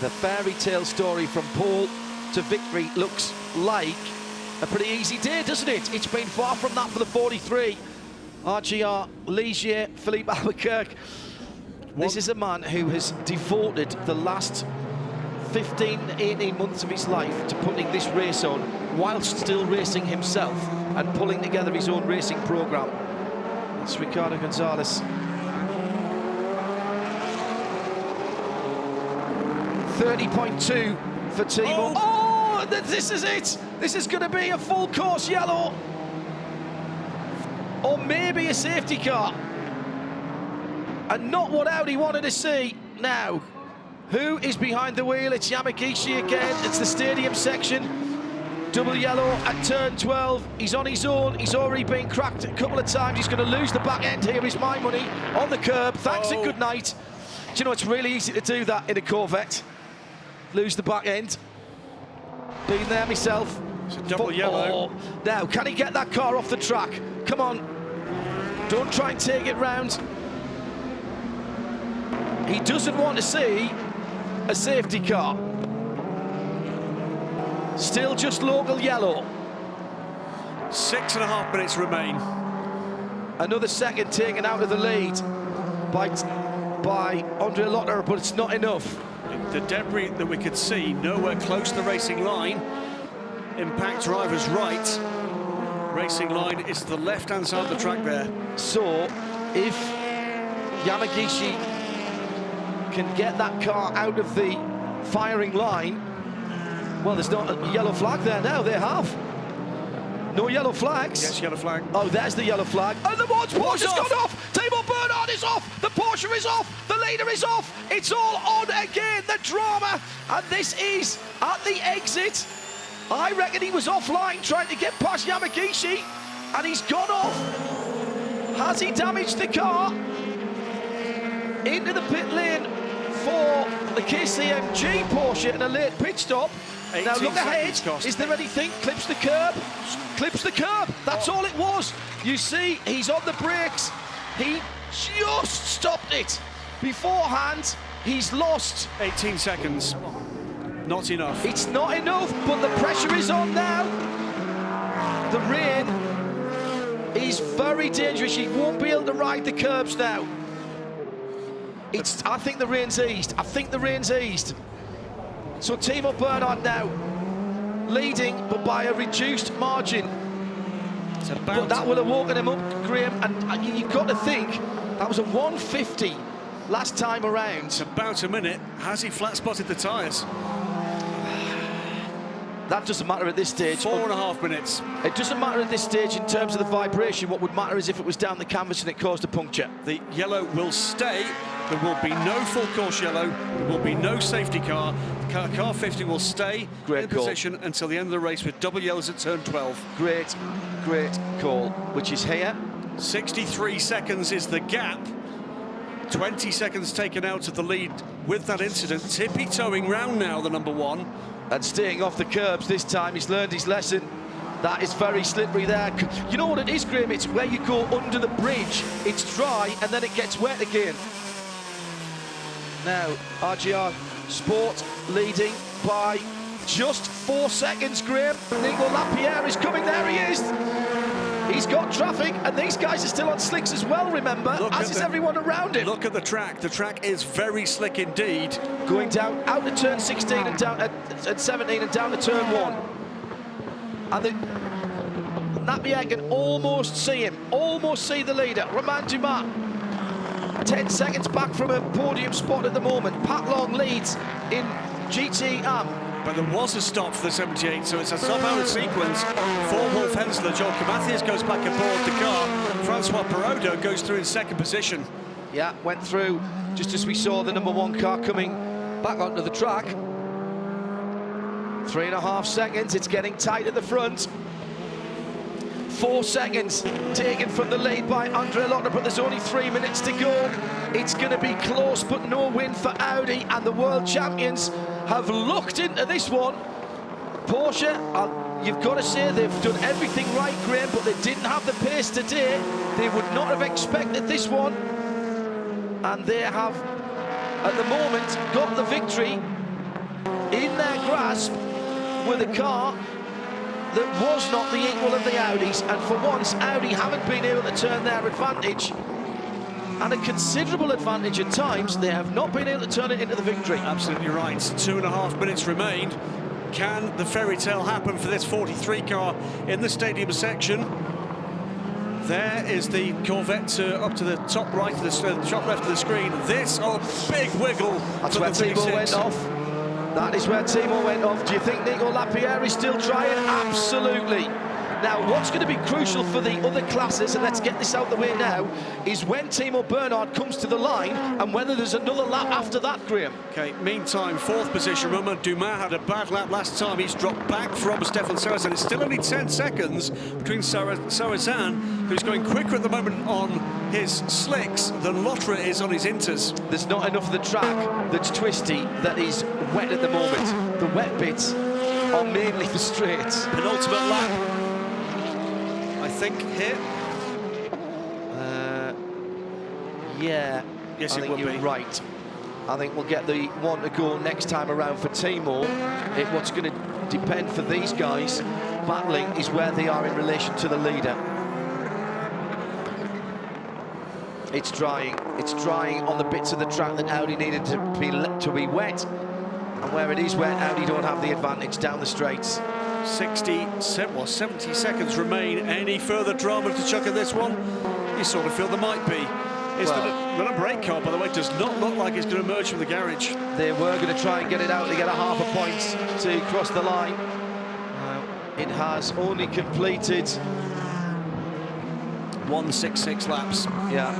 The fairy tale story from pole to victory looks like a pretty easy day, doesn't it? It's been far from that for the 43. RGR, Ligier, Philippe Albuquerque. This is a man who has devoted the last 15, 18 months of his life to putting this race on, whilst still racing himself and pulling together his own racing programme. It's Ricardo Gonzalez. 30.2 for Timo. Oh, this is it! This is going to be a full course yellow. Or maybe a safety car. And not what Audi wanted to see. Now, who is behind the wheel? It's Yamagishi again. It's the stadium section. Double yellow at turn 12. He's on his own. He's already been cracked a couple of times. He's going to lose the back end. Here is my money on the curb. Thanks and good night. Do you know, it's really easy to do that in a Corvette. Lose the back end. Been there myself. It's a double yellow. Now, can he get that car off the track? Come on. Don't try and take it round. He doesn't want to see a safety car. Still just local yellow. 6.5 minutes remain. Another second taken out of the lead by Andre Lotterer, but it's not enough. The debris that we could see nowhere close to the racing line. Impact driver's right. Racing line is the left-hand side of the track there. So, if Yamagishi can get that car out of the firing line, well, there's not a yellow flag there now. They have. No yellow flags. Yes, yellow flag. Oh, there's the yellow flag. And the Porsche's gone off. Timo Bernhard is off. The Porsche is off. The leader is off. It's all on again. The drama. And this is at the exit. I reckon he was offline trying to get past Yamagishi, and he's gone off. Has he damaged the car? Into the pit lane for the KCMG Porsche and a late pit stop. Now look ahead. Is there anything? Clips the curb. Clips the curb. That's all it was. You see, he's on the brakes. He just stopped it. Beforehand, he's lost 18 seconds. Not enough. It's not enough, but the pressure is on now. The rain is very dangerous. You won't be able to ride the curbs now. I think the rain's eased. I think the rain's eased. So Timo Bernhard now leading, but by a reduced margin. But that will have woken him up, Graham, and you've got to think that was a 150 last time around. It's about a minute. Has he flat spotted the tyres? That doesn't matter at this stage. 4.5 minutes. It doesn't matter at this stage in terms of the vibration. What would matter is if it was down the canvas and it caused a puncture. The yellow will stay. There will be no full course yellow. There will be no safety car. Car 50 will stay in position until the end of the race with double yellows at turn 12. Great call, which is here. 63 seconds is the gap. 20 seconds taken out of the lead with that incident. Tippy-toeing round now, the number one. And staying off the curbs this time. He's learned his lesson. That is very slippery there. You know what it is, Graham? It's where you go under the bridge. It's dry and then it gets wet again. Now, RGR Sport leading by just 4 seconds, Graham. Nico Lapierre is coming. There he is. He's got traffic, and these guys are still on slicks as well, remember, as is everyone around him. Look at the track. The track is very slick indeed. Going down, out to turn 16 and down at 17 and down to turn 1. And Lapierre can almost see him, almost see the leader, Romain Dumas. 10 seconds back from a podium spot at the moment. Pat Long leads in GTE Am. But there was a stop for the 78, so it's a sub-hour sequence for Wolf Hensler. Joel Mathias goes back aboard the car. Francois Perraudot goes through in second position. Yeah, went through just as we saw the number one car coming back onto the track. 3.5 seconds, it's getting tight at the front. 4 seconds taken from the lead by Andre Lotterer, but there's only 3 minutes to go. It's going to be close, but no win for Audi, and the world champions have looked into this one. Porsche, you've got to say they've done everything right, Graham, but they didn't have the pace today. They would not have expected this one, and they have, at the moment, got the victory in their grasp with a car that was not the equal of the Audis, and for once Audi haven't been able to turn their advantage, and a considerable advantage at times. They have not been able to turn it into the victory. Absolutely right. 2.5 minutes remained. Can the fairy tale happen for this 43 car in the stadium section? There is the Corvette up to the top right of the top left of the screen. This, big wiggle. That's where Timo went off. That is where Timo went off. Do you think Nico Lapierre is still trying? Absolutely. Now, what's going to be crucial for the other classes, and let's get this out the way now, is when Timo Bernhard comes to the line and whether there's another lap after that, Graham. Okay, meantime, fourth position. Romain Dumas had a bad lap last time. He's dropped back from Stefan Sarrazin. It's still only 10 seconds between Sarrazin, who's going quicker at the moment on his slicks than Lotterer is on his inters. There's not enough of the track that's twisty that is wet at the moment. The wet bits are mainly the straights. Penultimate lap, I think, here. Yeah, yes, I think you're right. I think we'll get the one to go next time around for Timo. What's going to depend for these guys battling is where they are in relation to the leader. It's drying on the bits of the track that Audi needed to be wet, and where it is wet, Audi don't have the advantage down the straights. 70 seconds remain. Any further drama to chuck in this one? You sort of feel there might be. The number 8 car, by the way, does not look like it's going to emerge from the garage. They were going to try and get it out to get a half a point to cross the line. It has only completed 166 laps. Yeah.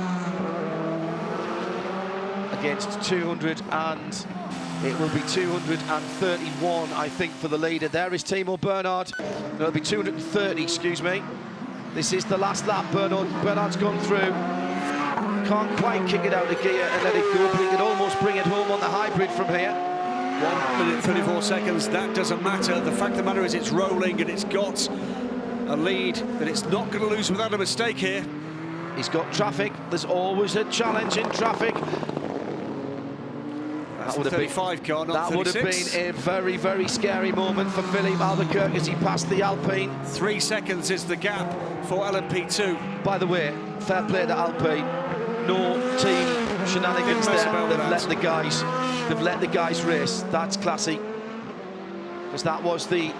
Against 200 and it will be 231, I think, for the leader. There is Timo Bernhard. No, it'll be 230, excuse me. This is the last lap. Bernhard's gone through. Can't quite kick it out of gear and let it go, but he can almost bring it home on the hybrid from here. 1 minute 34 seconds. That doesn't matter. The fact of the matter is it's rolling and it's got a lead that it's not going to lose without a mistake here. He's got traffic. There's always a challenge in traffic. That's the 35 car, not that 36. would have been a very, very scary moment for Philippe Albuquerque as he passed the Alpine. 3 seconds is the gap for LMP2. By the way, fair play to Alpine. No team shenanigans there. They've let the guys race. That's classy. Because that was the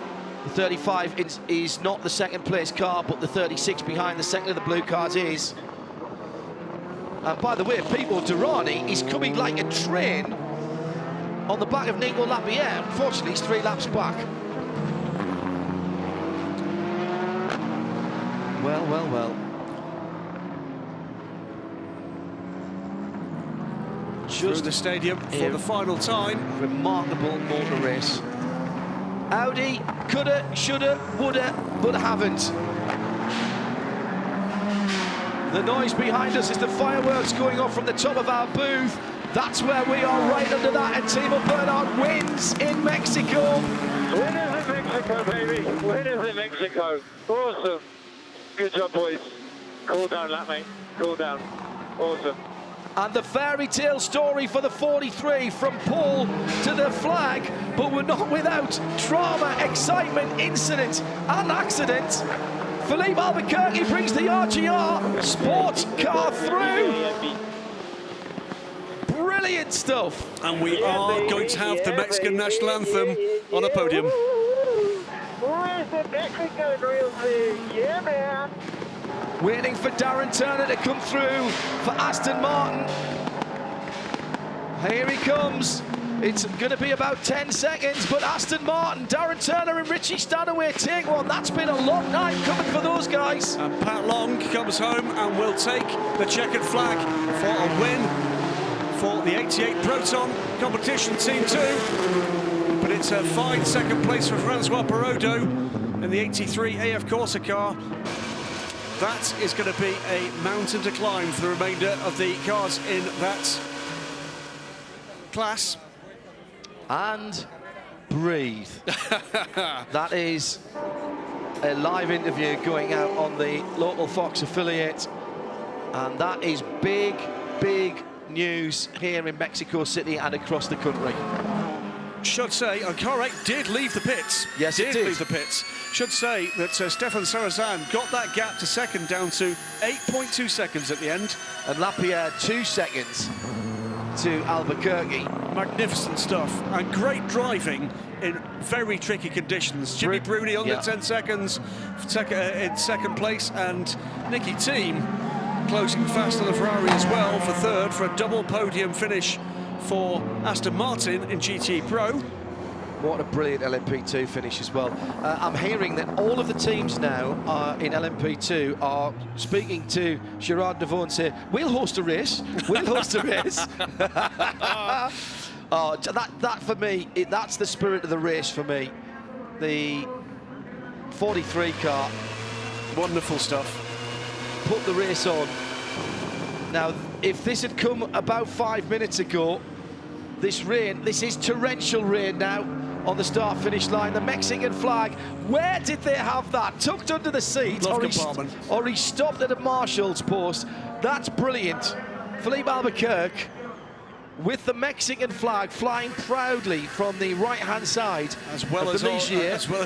35 is not the second place car, but the 36 behind the second of the blue cars is. And by the way, Pipo Derani is coming like a train on the back of Nico Lapierre. Unfortunately, he's 3 laps back. Well, well, well. Through the stadium for the final time. Remarkable motor race. Audi coulda, shoulda, woulda, but haven't. The noise behind us is the fireworks going off from the top of our booth. That's where we are, right under that, and Timo Bernhard wins in Mexico. Winners in Mexico, baby. Winners in Mexico. Awesome. Good job, boys. Cool down, lap mate. Cool down. Awesome. And the fairy tale story for the 43 from pole to the flag, but we're not without drama, excitement, incident and accident. Philippe Albuquerque brings the RGR sports car through. Brilliant stuff. And we are going to have the Mexican national anthem on a podium. Where's the Mexican real thing? Yeah, man. Waiting for Darren Turner to come through for Aston Martin. Here he comes. It's going to be about 10 seconds, but Aston Martin, Darren Turner and Richie Stanaway take one. That's been a long night coming for those guys. And Pat Long comes home and will take the checkered flag for a win for the 88 Proton competition Team 2. But it's a fine second place for Francois Perrodo in the 83 AF Corsa car. That is going to be a mountain to climb for the remainder of the cars in that class. And breathe. That is a live interview going out on the local Fox affiliate. And that is big, big news here in Mexico City and across the country. Should say, car 8 did leave the pits. Yes, it did. Leave the pits. Should say that Stefan Sarrazin got that gap to second down to 8.2 seconds at the end. And Lapierre 2 seconds to Albuquerque. Magnificent stuff and great driving in very tricky conditions. Jimmy Bruni under 10 seconds in second place, and Nicky Thiem closing fast on the Ferrari as well for third for a double podium finish for Aston Martin in GTE Pro. What a brilliant LMP2 finish as well. I'm hearing that all of the teams now in LMP2 are speaking to Gerard Devaux and say, we'll host a race, we'll host a race. Oh, that for me, that's the spirit of the race for me. The 43 car. Wonderful stuff. Put the race on. Now, if this had come about 5 minutes ago, this rain, this is torrential rain now on the start-finish line. The Mexican flag, where did they have that? Tucked under the seat, or he stopped at a marshal's post. That's brilliant. Philippe Albuquerque with the Mexican flag flying proudly from the right-hand side, as well as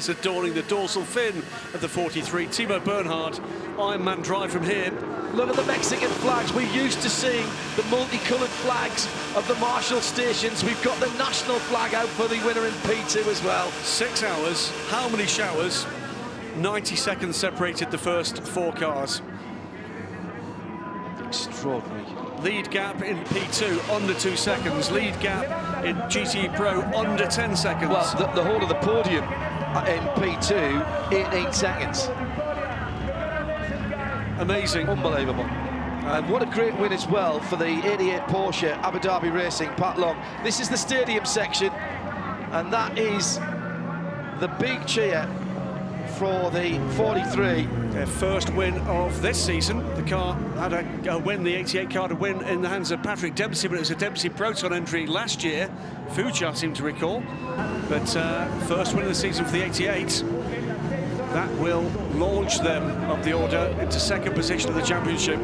adorning the dorsal fin of the 43. Timo Bernhard, Ironman drive from here. Look at the Mexican flags. We're used to seeing the multicoloured flags of the Marshall stations. We've got the national flag out for the winner in P2 as well. 6 hours, how many showers? 90 seconds separated the first 4 cars. Extraordinary. Lead gap in P2 under 2 seconds. Lead gap in GTE Pro under 10 seconds. Well, the whole of the podium in P2, 18 seconds. Amazing. Unbelievable. And what a great win as well for the 88 Porsche Abu Dhabi Racing, Pat Long. This is the stadium section, and that is the big cheer for the 43. Their first win of this season. The car had a win, the 88 car to win in the hands of Patrick Dempsey, but it was a Dempsey Proton entry last year. Fujar seemed to recall. But first win of the season for the 88. That will launch them up the order into second position of the championship.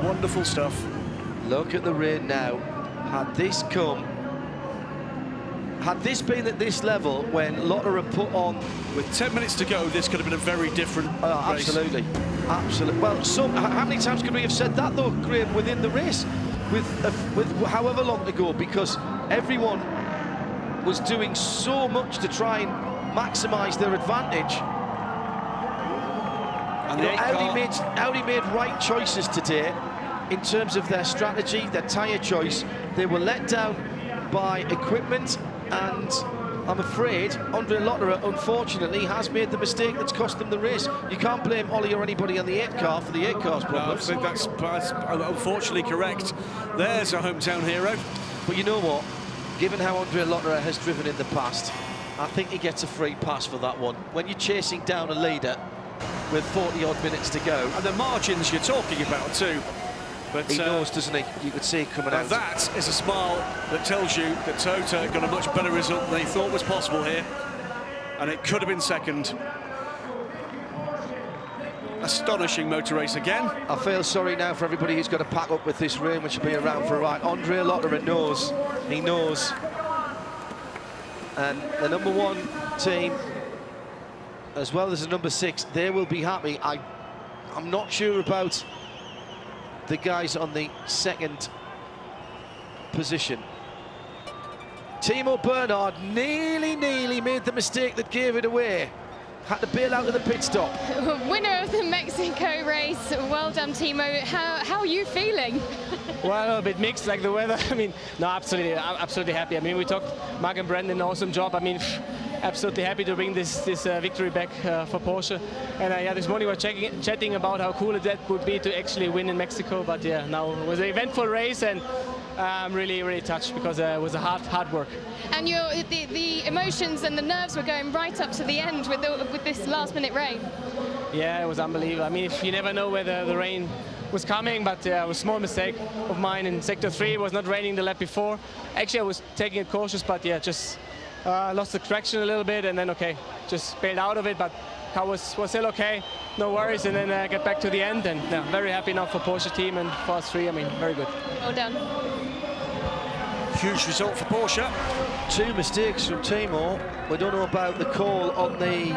Wonderful stuff. Look at the rain now. Had this been at this level when Lotterer put on... With 10 minutes to go, this could have been a very different race. Absolutely. Absolutely. Well, how many times could we have said that, though, Graham, within the race? With however long to go, because everyone was doing so much to try and maximise their advantage. And Audi made right choices today in terms of their strategy, their tyre choice. They were let down by equipment, and I'm afraid Andre Lotterer, unfortunately, has made the mistake that's cost them the race. You can't blame Ollie or anybody on the 8 car for the 8 car's problems. No, I think that's unfortunately correct. There's a hometown hero. But you know what? Given how Andre Lotterer has driven in the past, I think he gets a free pass for that one. When you're chasing down a leader with 40-odd minutes to go. And the margins you're talking about too. But he knows, doesn't he? You could see it coming out. That is a smile that tells you that Toyota got a much better result than they thought was possible here. And it could have been second. Astonishing motor race again. I feel sorry now for everybody who's got to pack up with this rain, which will be around for a ride. Andre Lotterer knows. He knows. And the number 1 team, as well as the number 6, they will be happy. I'm not sure about the guys on the 2nd position. Timo Bernhard nearly made the mistake that gave it away. Had to bail out of the pit stop. Winner of the Mexico race. Well done, Timo. How are you feeling? Well, a bit mixed, like the weather. I mean, no, absolutely, I'm absolutely happy. I mean, we talked, Mark and Brandon, awesome job. I mean, absolutely happy to bring this victory back for Porsche. And yeah, this morning we were chatting about how cool that would be to actually win in Mexico. But yeah, now it was an eventful race, and I'm really touched because it was a hard work. And the emotions and the nerves were going right up to the end with this last-minute rain. Yeah, it was unbelievable. I mean, you never know whether the rain was coming, but it was a small mistake of mine in sector 3. It was not raining the lap before. Actually, I was taking it cautious, but yeah, just lost the traction a little bit, and then just bailed out of it. But car was still okay, no worries, and then get back to the end. And yeah, very happy now for Porsche team and for us 3. I mean, very good. Well done. Huge result for Porsche. 2 mistakes from Timo. We don't know about the call on the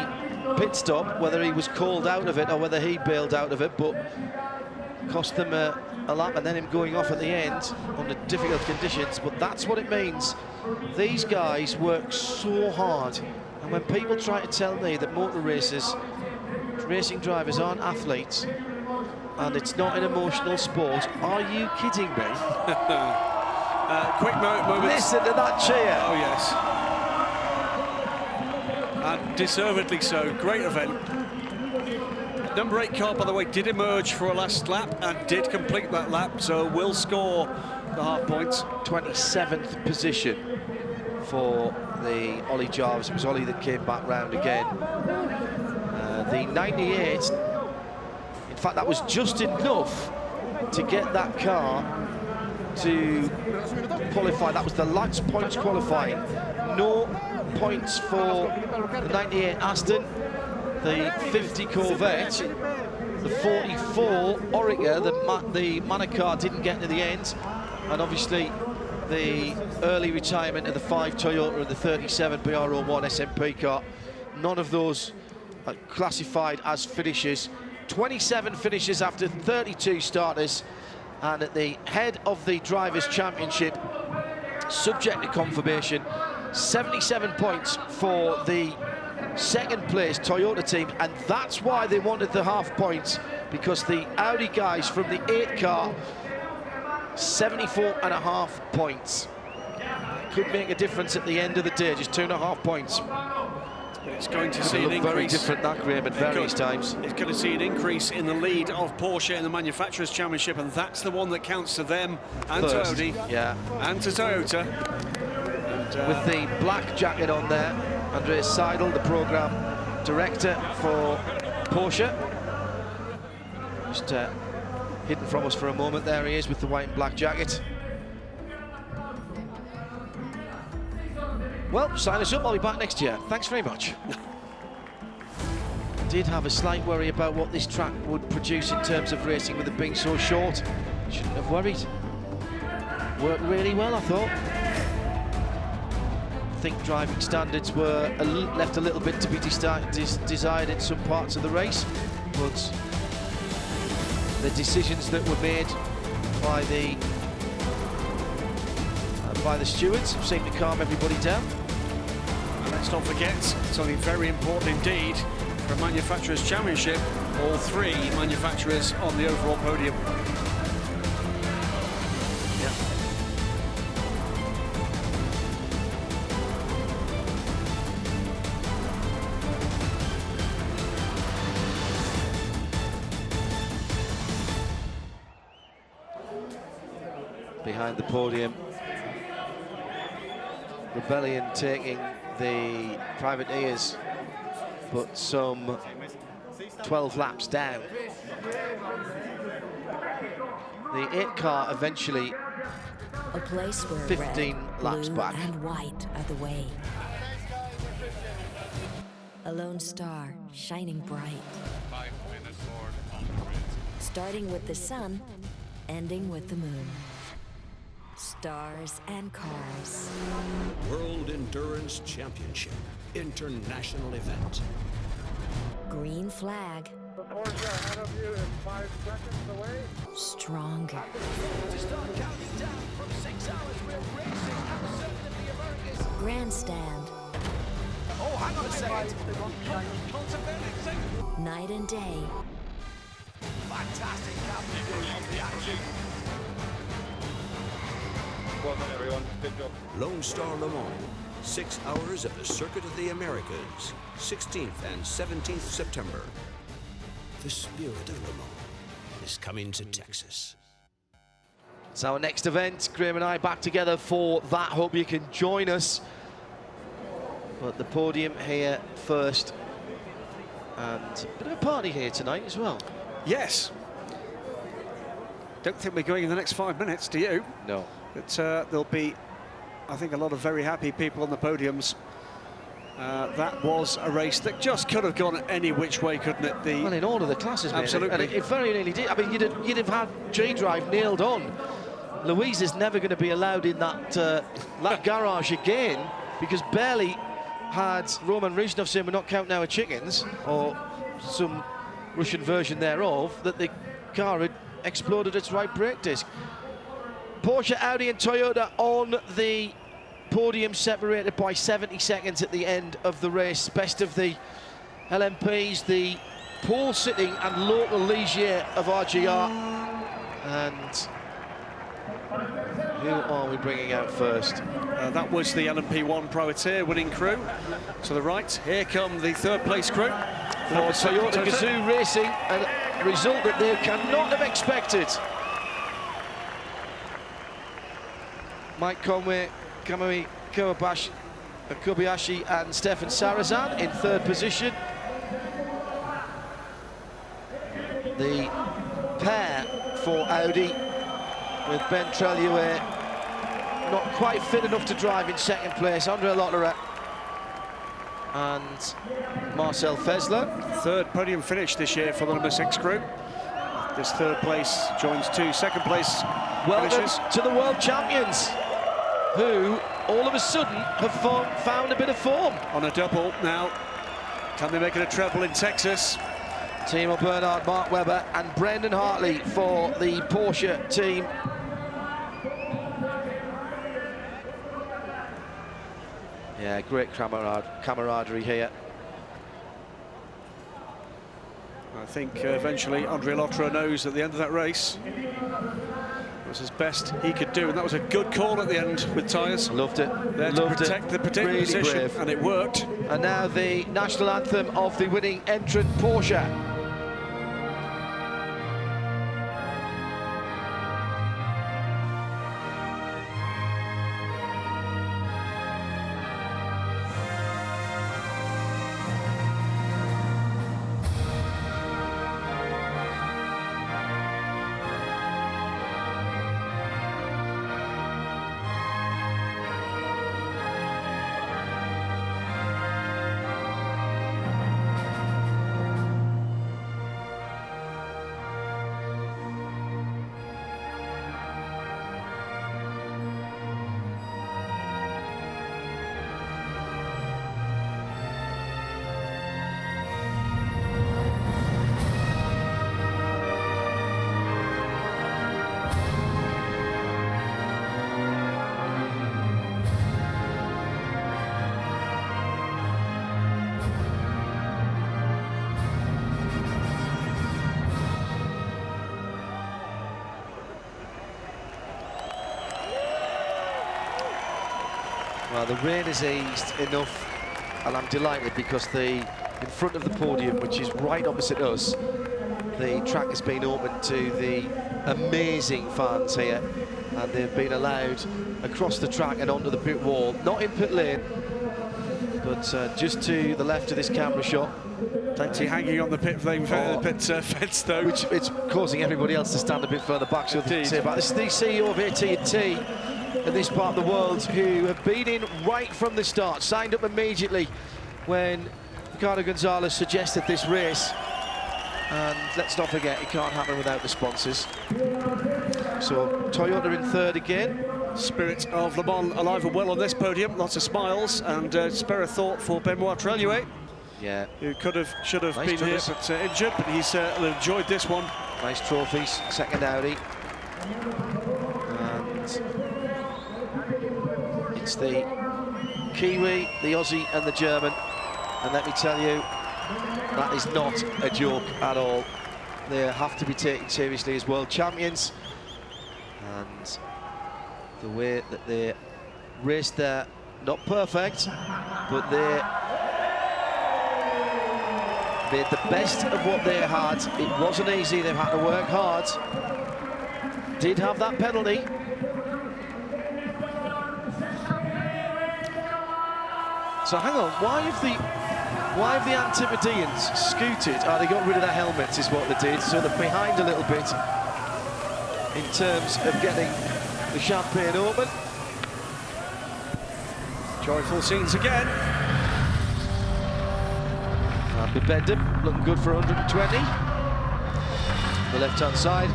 pit stop, whether he was called out of it or whether he bailed out of it, but cost them a lap, and then him going off at the end under difficult conditions. But that's what it means. These guys work so hard, and when people try to tell me that motor racing drivers aren't athletes and it's not an emotional sport, are you kidding me? Quick moment. Listen to that cheer. Oh, yes. And deservedly so. Great event. Number 8 car, by the way, did emerge for a last lap and did complete that lap, so will score the half points. 27th position for the Ollie Jarvis. It was Ollie that came back round again. The 98, in fact, that was just enough to get that car to qualify. That was the last points qualifying. No points for the 98 Aston, the 50 Corvette, the 44 Orica, the Manor didn't get to the end, and obviously the early retirement of the 5 Toyota and the 37 BR01 SMP car. None of those are classified as finishes. 27 finishes after 32 starters. And at the head of the Drivers' Championship, subject to confirmation, 77 points for the 2nd place Toyota team, and that's why they wanted the half points, because the Audi guys from the 8 car, 74.5 points. Could make a difference at the end of the day, just 2.5 points. It's going to see an increase. Very different that, Graham, at various times. It's going to see an increase in the lead of Porsche in the Manufacturers' Championship, and that's the one that counts to them and First, to Audi, yeah, and to Toyota. And, with the black jacket on there, Andreas Seidel, the programme director for Porsche. Just hidden from us for a moment. There he is with the white and black jacket. Well, sign us up. I'll be back next year. Thanks very much. Did have a slight worry about what this track would produce in terms of racing with it being so short. Shouldn't have worried. worked really well, I thought. I think driving standards were left a little bit to be desired in some parts of the race, but the decisions that were made by the stewards seemed to calm everybody down. And let's not forget, something very important indeed for a manufacturers' championship. All three manufacturers on the overall podium. Behind the podium, Rebellion taking the privateers, but some 12 laps down. The 8 car eventually a place where 15 red, laps blue, back. and white are the way. A lone star shining bright. 5 minutes board on the grid. Starting with the sun, ending with the moon. Stars and cars. World Endurance Championship, international event. Green flag. The Porsche ahead of you is 5 seconds away. Stronger. To start counting down from 6 hours, we're racing outside of the Americas. Grandstand. Oh, hang on a second. Night and day. Fantastic captain of the action. Well done, everyone. Good job. Lone Star Le Mans, 6 hours of the Circuit of the Americas, 16th and 17th September. The spirit of Le Mans is coming to Texas. It's our next event. Graham and I back together for that. Hope you can join us. But the podium here first. And a bit of a party here tonight as well. Yes. Don't think we're going in the next 5 minutes, do you? No. But there'll be, I think, a lot of very happy people on the podiums. That was a race that just could have gone any which way, couldn't it? Well, in all of the classes, mate. Absolutely. And it very nearly did. I mean, you'd have had G-Drive nailed on. Louise is never going to be allowed in that garage again, because barely had Roman Rizhnov saying we're not counting our chickens, or some Russian version thereof, that the car had exploded its right brake disc. Porsche, Audi and Toyota on the podium, separated by 70 seconds at the end of the race. Best of the LMPs, the pole-sitting and local Ligier of RGR. And who are we bringing out first? That was the LMP1 Privateer winning crew. To the right, here come the third place crew. For Toyota Gazoo Racing, a result that they cannot have expected. Mike Conway, Kamui Kobayashi and Stefan Sarazan in third position. The pair for Audi, with Ben Trellier not quite fit enough to drive in second place, Andre Lotterer and Marcel Fesler. Third podium finish this year for the number 6 crew. This third place joins 2 second place finishes. Welcome to the world champions, who all of a sudden have found a bit of form. On a double now. Can they make it a treble in Texas? Timo Bernhard, Mark Webber and Brendan Hartley for the Porsche team. Yeah, great camaraderie here. I think eventually Andre Lotterer knows at the end of that race it was his best he could do, and that was a good call at the end with tyres. Loved it. There to protect the Really position, brave. and it worked. And now the national anthem of the winning entrant Porsche. Well, the rain has eased enough, and I'm delighted because in front of the podium, which is right opposite us, the track has been open to the amazing fans here, and they've been allowed across the track and onto the pit wall, not in pit lane, but just to the left of this camera shot. Plenty hanging on the pit lane fence though. Which it's causing everybody else to stand a bit further back. So this is the CEO of AT&T in this part of the world, who have been in right from the start, signed up immediately when Ricardo Gonzalez suggested this race. And let's not forget, it can't happen without the sponsors. So Toyota in third again. Spirit of Le Mans alive and well on this podium. Lots of smiles and spare a thought for Benoit Treluet. Yeah. Who should have nice been here, but injured, but he's enjoyed this one. Nice trophies, second Audi. And it's the Kiwi, the Aussie and the German. And let me tell you, that is not a joke at all. They have to be taken seriously as world champions. And the way that they raced there, not perfect, but they made the best of what they had. It wasn't easy, they've had to work hard. Did have that penalty. So hang on, why have the Antipodeans scooted? Oh, they got rid of their helmets is what they did, so they're behind a little bit in terms of getting the champagne open. Joyful scenes again. And Bibendum looking good for 120. The left-hand side.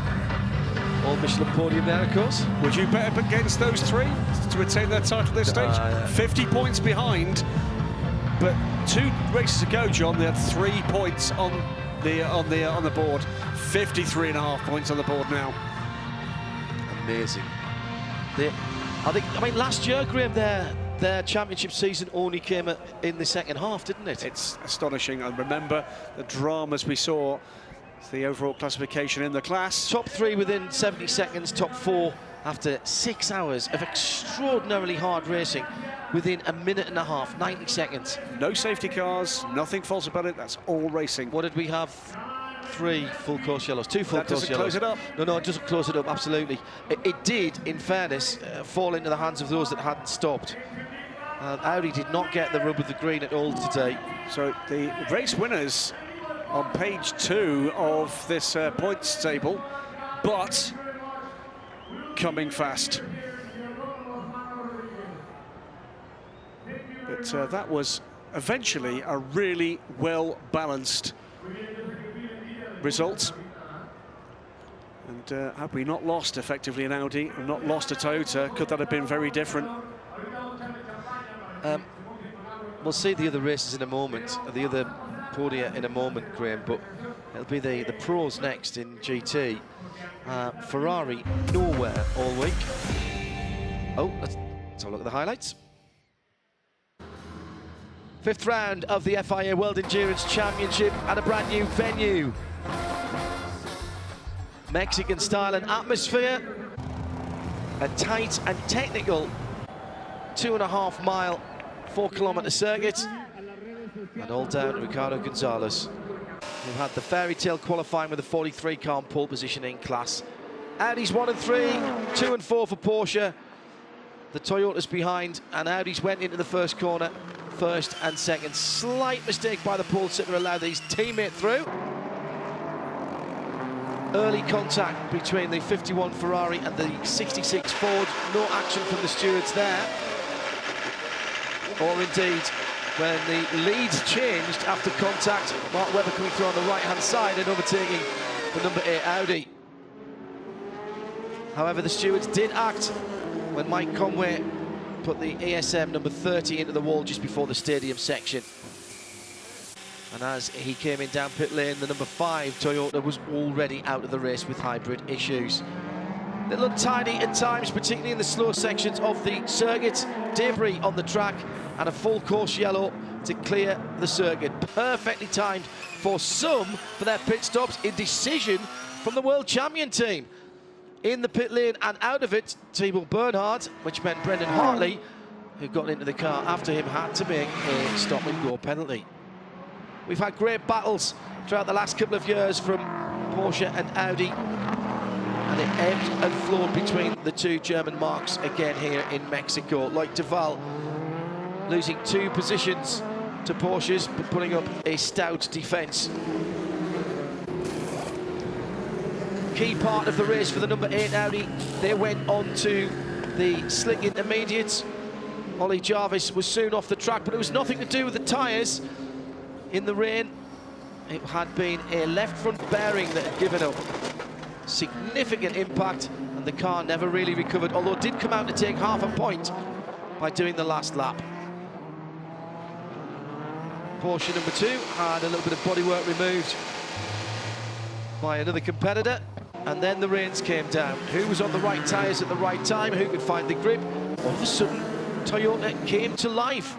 All Michelin podium there, of course. Would you bet up against those three to retain their title at this stage? 50 points behind, but 2 races ago, John, they had 3 points on the board. 53.5 points on the board now. Amazing. I mean, last year, Graham, their championship season only came in the second half, didn't it? It's astonishing. And remember the dramas we saw, the overall classification in the class. Top 3 within 70 seconds, top 4 after 6 hours of extraordinarily hard racing within a minute and a half, 90 seconds. No safety cars, nothing false about it, that's all racing. What did we have? 3 full course yellows, 2 full course yellows. Close it up? No, it doesn't close it up, absolutely. It did, in fairness, fall into the hands of those that hadn't stopped. Audi did not get the rub of the green at all today. So the race winners on page 2 of this points table, but coming fast. But that was eventually a really well-balanced result. And had we not lost effectively an Audi and not lost a Toyota, could that have been very different? We'll see the other races in a moment, the other podia in a moment, Graham, but it'll be the pros next in GT. Ferrari nowhere all week. Oh, let's have a look at the highlights. 5th round of the FIA World Endurance Championship at a brand new venue. Mexican style and atmosphere. A tight and technical 2.5 mile, 4 kilometre circuit. And all down to Ricardo Gonzalez, who had the fairy tale qualifying with a 43 car pole position in class. Audi's 1 and 3, 2 and 4 for Porsche. The Toyota's behind, and Audi's went into the first corner, first and second. Slight mistake by the pole sitter allowed his teammate through. Early contact between the 51 Ferrari and the 66 Ford. No action from the stewards there. Or indeed, when the lead changed after contact, Mark Webber coming through on the right-hand side and overtaking the number 8 Audi. However, the stewards did act when Mike Conway put the ASM number 30 into the wall just before the stadium section. And as he came in down pit lane, the number 5 Toyota was already out of the race with hybrid issues. They looked tidy at times, particularly in the slow sections of the circuit. Debris on the track and a full course yellow to clear the circuit. Perfectly timed for some for their pit stops. Indecision from the world champion team. In the pit lane and out of it, Thibaut Bernhard, which meant Brendan Hartley, who got into the car after him, had to make a stop-and-go penalty. We've had great battles throughout the last couple of years from Porsche and Audi, and it ebbed and flowed between the two German marques again here in Mexico. Like Duval losing 2 positions to Porsches, but putting up a stout defence. Key part of the race for the number 8 Audi. They went on to the slick intermediates. Ollie Jarvis was soon off the track, but it was nothing to do with the tyres. In the rain, it had been a left front bearing that had given up significant impact, and the car never really recovered, although it did come out to take half a point by doing the last lap. Porsche number 2 had a little bit of bodywork removed by another competitor, and then the reins came down. Who was on the right tyres at the right time? Who could find the grip? All of a sudden, Toyota came to life,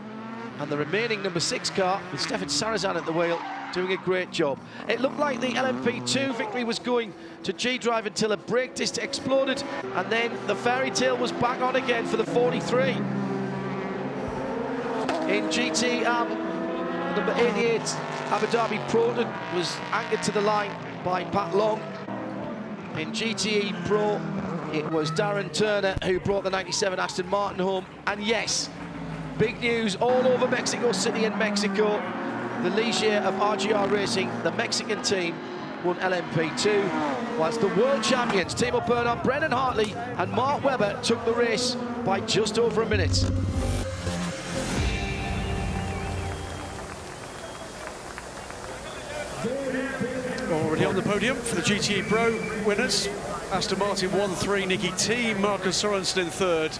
and the remaining number 6 car, with Stefan Sarazan at the wheel, doing a great job. It looked like the LMP2 victory was going to G-Drive until a brake disc exploded, and then the fairy tale was back on again for the 43. In GTE Am, number 88 Abu Dhabi Proton was anchored to the line by Pat Long. In GTE Pro, it was Darren Turner who brought the 97 Aston Martin home. And yes, big news all over Mexico City and Mexico. The Ligier of RGR Racing, the Mexican team, won LMP2, whilst the world champions, Timo Bernhard, Brendan Hartley and Mark Webber took the race by just over a minute. Already on the podium for the GTE Pro winners. Aston Martin 1-3, Nicky T, Marcus Sorensen in 3rd,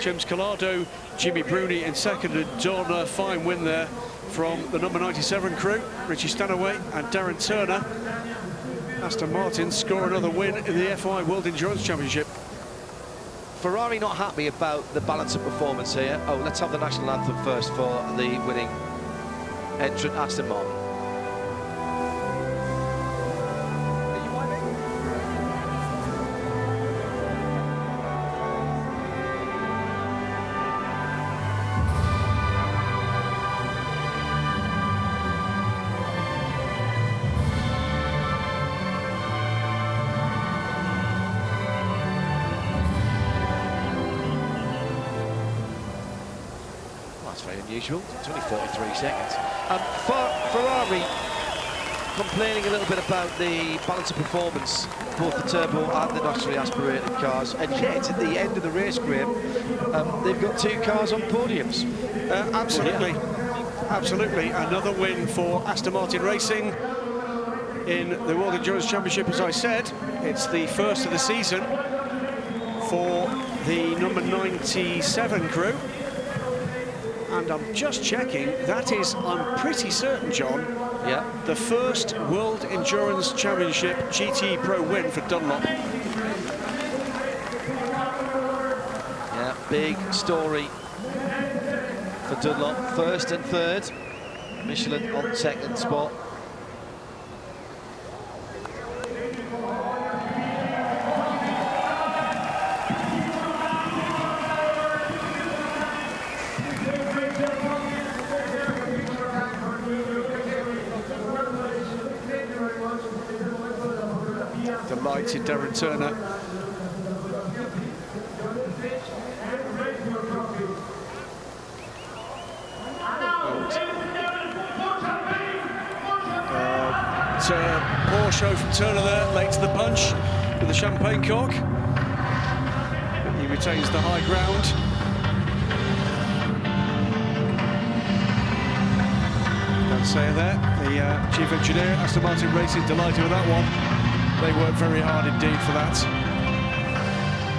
James Collado, Jimmy Bruni in 2nd, and John, a fine win there from the number 97 crew, Richie Stanaway and Darren Turner. Aston Martin score another win in the FI World Endurance Championship. Ferrari not happy about the balance of performance here. Oh, let's have the national anthem first for the winning entrant Aston Martin. Very unusual. It's only 43 seconds. Ferrari complaining a little bit about the balance of performance, both the turbo and the naturally aspirated cars, and yet at the end of the race, Graham, they've got 2 cars on podiums. Absolutely, absolutely. Another win for Aston Martin Racing in the World Endurance Championship. As I said, it's the first of the season for the number 97 crew. And I'm just checking, that is, I'm pretty certain, John, yeah, the first World Endurance Championship GTE Pro win for Dunlop. Yeah, big story for Dunlop. 1st and 3rd, Michelin on 2nd spot. Delighted Darren Turner. Porsche from Turner there, late to the punch with the champagne cork. He retains the high ground. Can't say there. The chief engineer, Aston Martin Racing, delighted with that one. They worked very hard indeed for that.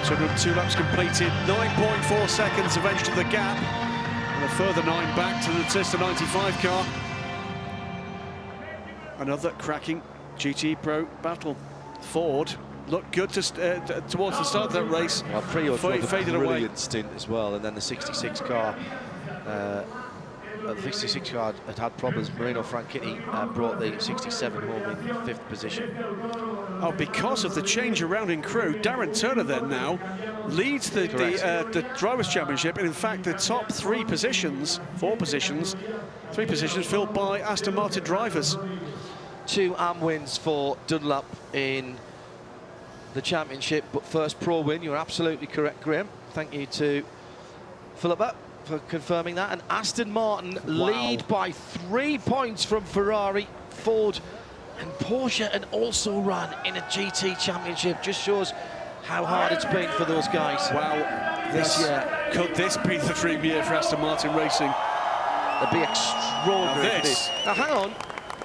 202 laps completed, 9.4 seconds of edge to the gap, and a further 9 back to the Tista 95 car. Another cracking GTE Pro battle. Ford looked good towards the start of that race. Well, Priaulx faded away. Brilliant stint as well, and then the 66 car the 56 car had problems. Marino Franchitti brought the 67 home in 5th position. Oh, because of the change around in crew, Darren Turner then now leads the Drivers' Championship, and in fact the top 3 positions, 3 positions filled by Aston Martin drivers. 2 Am wins for Dunlop in the championship, but first pro win. You're absolutely correct, Graham. Thank you to Philippa for confirming that. And Aston Martin lead by 3 points from Ferrari, Ford and Porsche, and also ran in a GT championship. Just shows how hard it's been for those guys. Wow, this year. Could this be the dream year for Aston Martin Racing? It'd be extraordinary. Now this. Now hang on,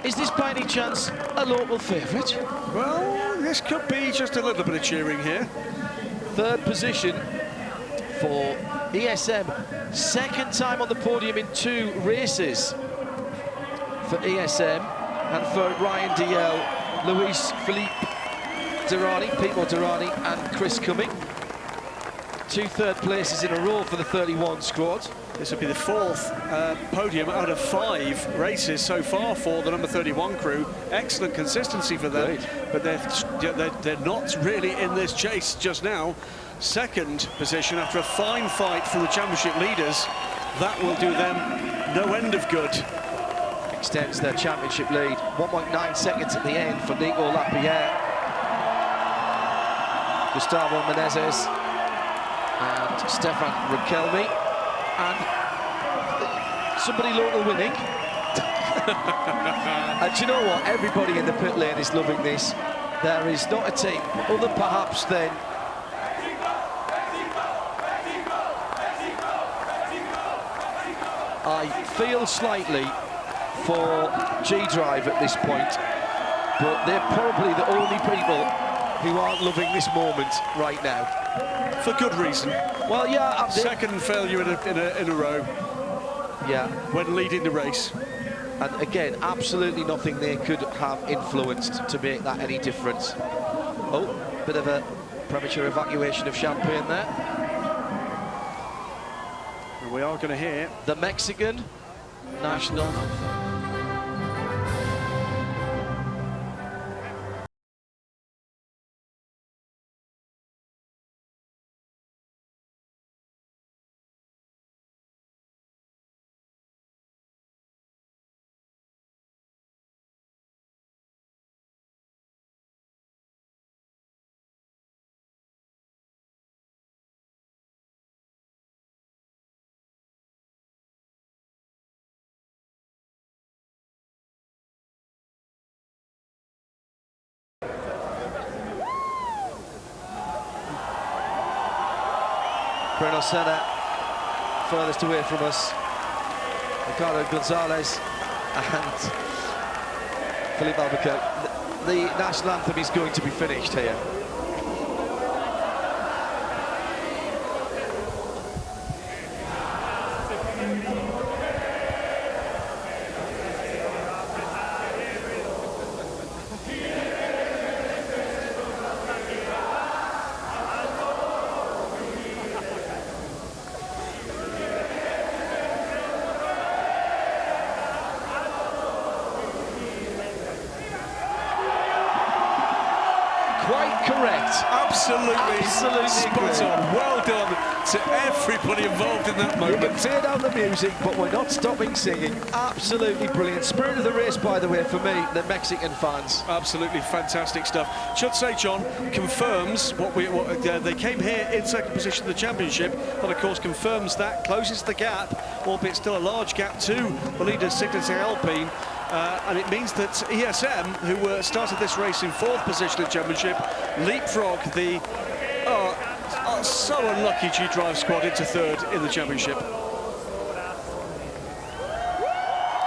is this by any chance a local favourite? Well, this could be just a little bit of cheering here. 3rd position for ESM, 2nd time on the podium in 2 races for ESM, and for Ryan DL, Luis Philippe Durrani, Pimo Durrani and Chris Cumming. 2 3rd places in a row for the 31 squad. This would be the 4th podium out of 5 races so far for the number 31 crew. Excellent consistency for them, but they're not really in this chase just now. 2nd position after a fine fight from the championship leaders. That will do them no end of good. Extends their championship lead. 1.9 seconds at the end for Nico Lapierre, Gustavo Menezes and Stefan Riquelme, and somebody local winning. And do you know what? Everybody in the pit lane is loving this. There is not a team other perhaps than I feel slightly for G-Drive at this point, but they're probably the only people who aren't loving this moment right now. For good reason. Well, yeah. 2nd failure in a row. Yeah. When leading the race. And again, absolutely nothing they could have influenced to make that any difference. Oh, bit of a premature evacuation of champagne there. And we are going to hear the Mexican national anthem. Bruno Senna, furthest away from us. Ricardo Gonzalez and Philippe Albuquerque. The national anthem is going to be finished here. Quite correct. Absolutely spot on. Well done to everybody involved in that moment. We can tear down the music, but we're not stopping singing. Absolutely brilliant. Spirit of the race, by the way, for me, the Mexican fans. Absolutely fantastic stuff. Should say, John, confirms what they came here in 2nd position in the championship. That, of course, confirms that, closes the gap, albeit still a large gap to the leader, Signet Alpine. And it means that ESM, who started this race in 4th position in the championship, leapfrog the so unlucky G-Drive squad into 3rd in the championship.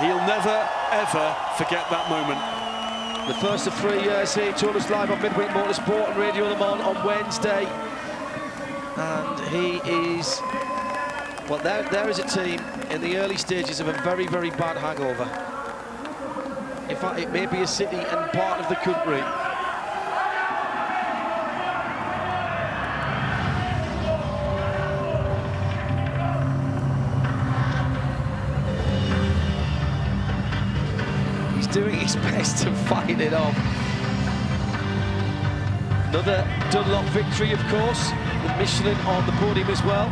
He'll never, ever forget that moment. The first of 3 years here, told us live on Midweek Motorsport and Radio Le Mans on Wednesday. And he is, well, there is a team in the early stages of a very, very bad hangover. In fact, it may be a city and part of the country. doing his best to fight it off. Another Dunlop victory, of course, with Michelin on the podium as well.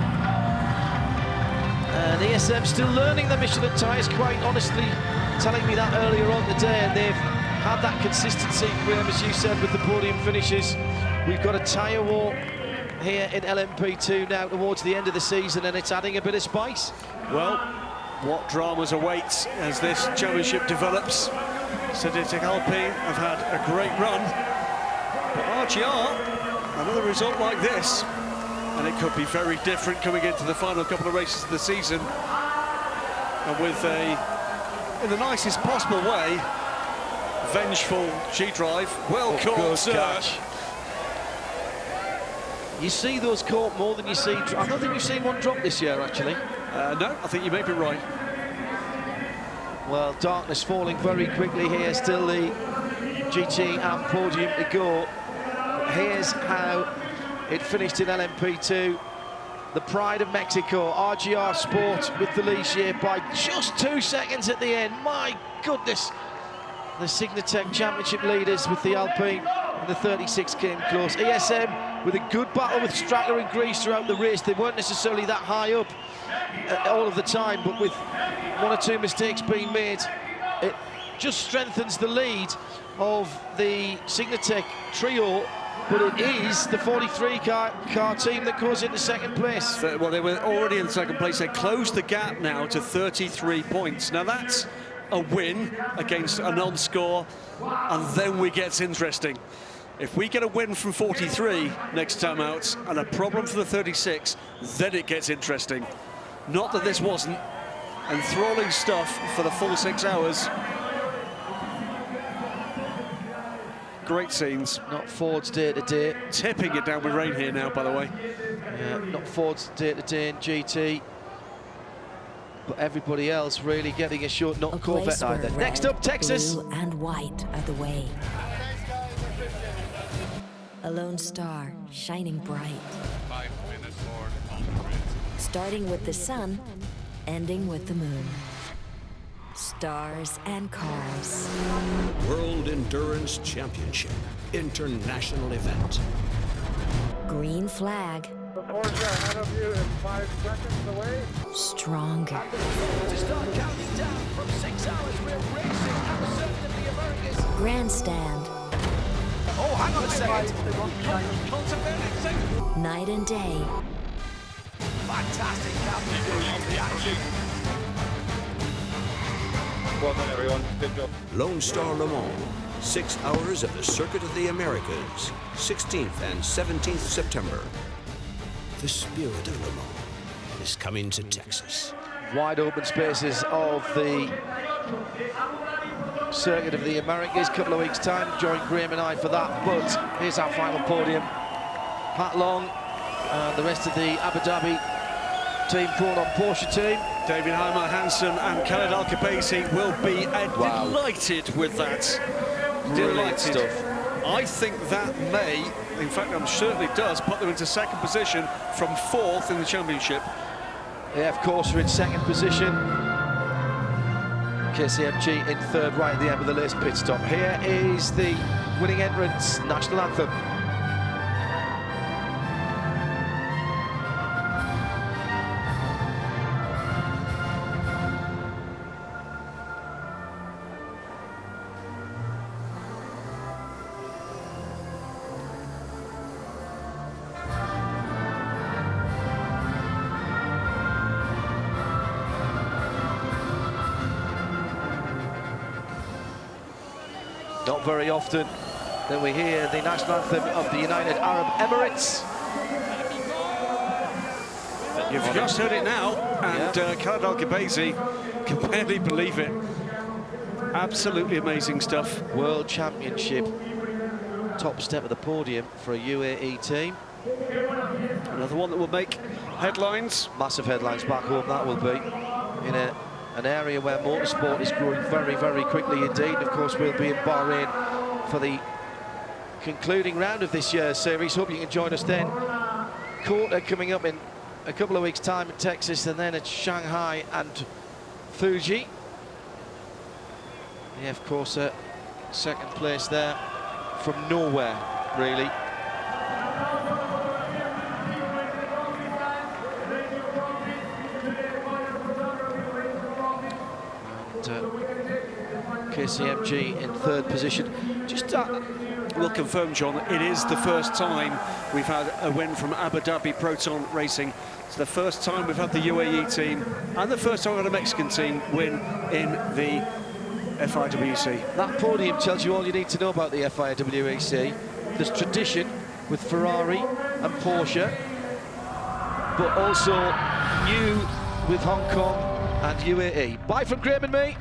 And ESM still learning the Michelin tyres, quite honestly, telling me that earlier on today, and they've had that consistency, Graham, as you said, with the podium finishes. We've got a tyre war here in LMP2 now towards the end of the season, and it's adding a bit of spice. Well, what dramas await as this championship develops. Cegedim Alpine have had a great run, but RGR, another result like this, and it could be very different coming into the final couple of races of the season, and with in the nicest possible way, vengeful G-drive, well caught, catch. You see those caught more than you see. I don't think you've seen one drop this year, actually. No, I think you may be right. Well, darkness falling very quickly here. Still the GTE Am podium to go. Here's how it finished in LMP2. The pride of Mexico, RGR Sport with the lead here by just 2 seconds at the end. My goodness. The Signatech Championship leaders with the Alpine and the 36 came close. ESM with a good battle with Strackler and Grease throughout the race. They weren't necessarily that high up all of the time, but with 1 or 2 mistakes being made, it just strengthens the lead of the Signatech trio. But it is the 43 car team that goes into second place. Well, they were already in second place. They closed the gap now to 33 points. Now that's a win against a non-score, and then we get interesting. If we get a win from 43 next time out and a problem for the 36, then it gets interesting. Not that this wasn't enthralling stuff for the full 6 hours. Great scenes. Not Ford's day-to-day. Tipping it down with rain here now, by the way. Yeah, not Ford's day-to-day in GT. But everybody else really getting a short, not Corvette either. Next up, Texas. Blue and white are the way. A lone star, shining bright. 5 minutes more on the grid. Starting with the sun, ending with the moon. Stars and cars. World Endurance Championship, international event. Green flag. The Porsche ahead of you is 5 seconds away. Stronger. To start counting down from 6 hours, we're racing at the circuit of the Americas. Grandstand. Oh, hang on a second. Night and day. Fantastic captain of the action. Well done, everyone. Good job. Lone Star Le Mans, 6 hours of the Circuit of the Americas, 16th and 17th September. The spirit of Le Mans is coming to Texas. Wide open spaces of the Circuit of the Americas. Couple of weeks' time, join Graham and I for that. But here's our final podium. Pat Long and the rest of the Abu Dhabi team, Audi and Porsche team. David Heimer Hansen and Khaled Al-Khabaisi will be delighted with that. Brilliant stuff. I think that may, in fact, I'm sure it does, put them into second position from 4th in the championship. Yeah, of course, we're in second position. KCMG in 3rd, right at the end of the list, pit stop. Here is the winning entrance, national anthem. Not very often that we hear the national anthem of the United Arab Emirates. You've just heard it now, and Khaled Al-Khabaisi can barely believe it. Absolutely amazing stuff. World Championship, top step of the podium for a UAE team. Another one that will make headlines. Massive headlines back home, that will be. In an area where motorsport is growing very, very quickly indeed. Of course, we'll be in Bahrain for the concluding round of this year's series. Hope you can join us then. Quarter coming up in a couple of weeks' time in Texas, and then at Shanghai and Fuji. Yeah, of course, second place there from nowhere, really. And KCMG in third position. Just We'll confirm, John, it is the first time we've had a win from Abu Dhabi Proton Racing. It's the first time we've had the UAE team and the first time we've had a Mexican team win in the FIA WEC. that podium tells you all you need to know about the FIA WEC. There's tradition with Ferrari and Porsche, but also new with Hong Kong and UAE. Bye from Graham and me.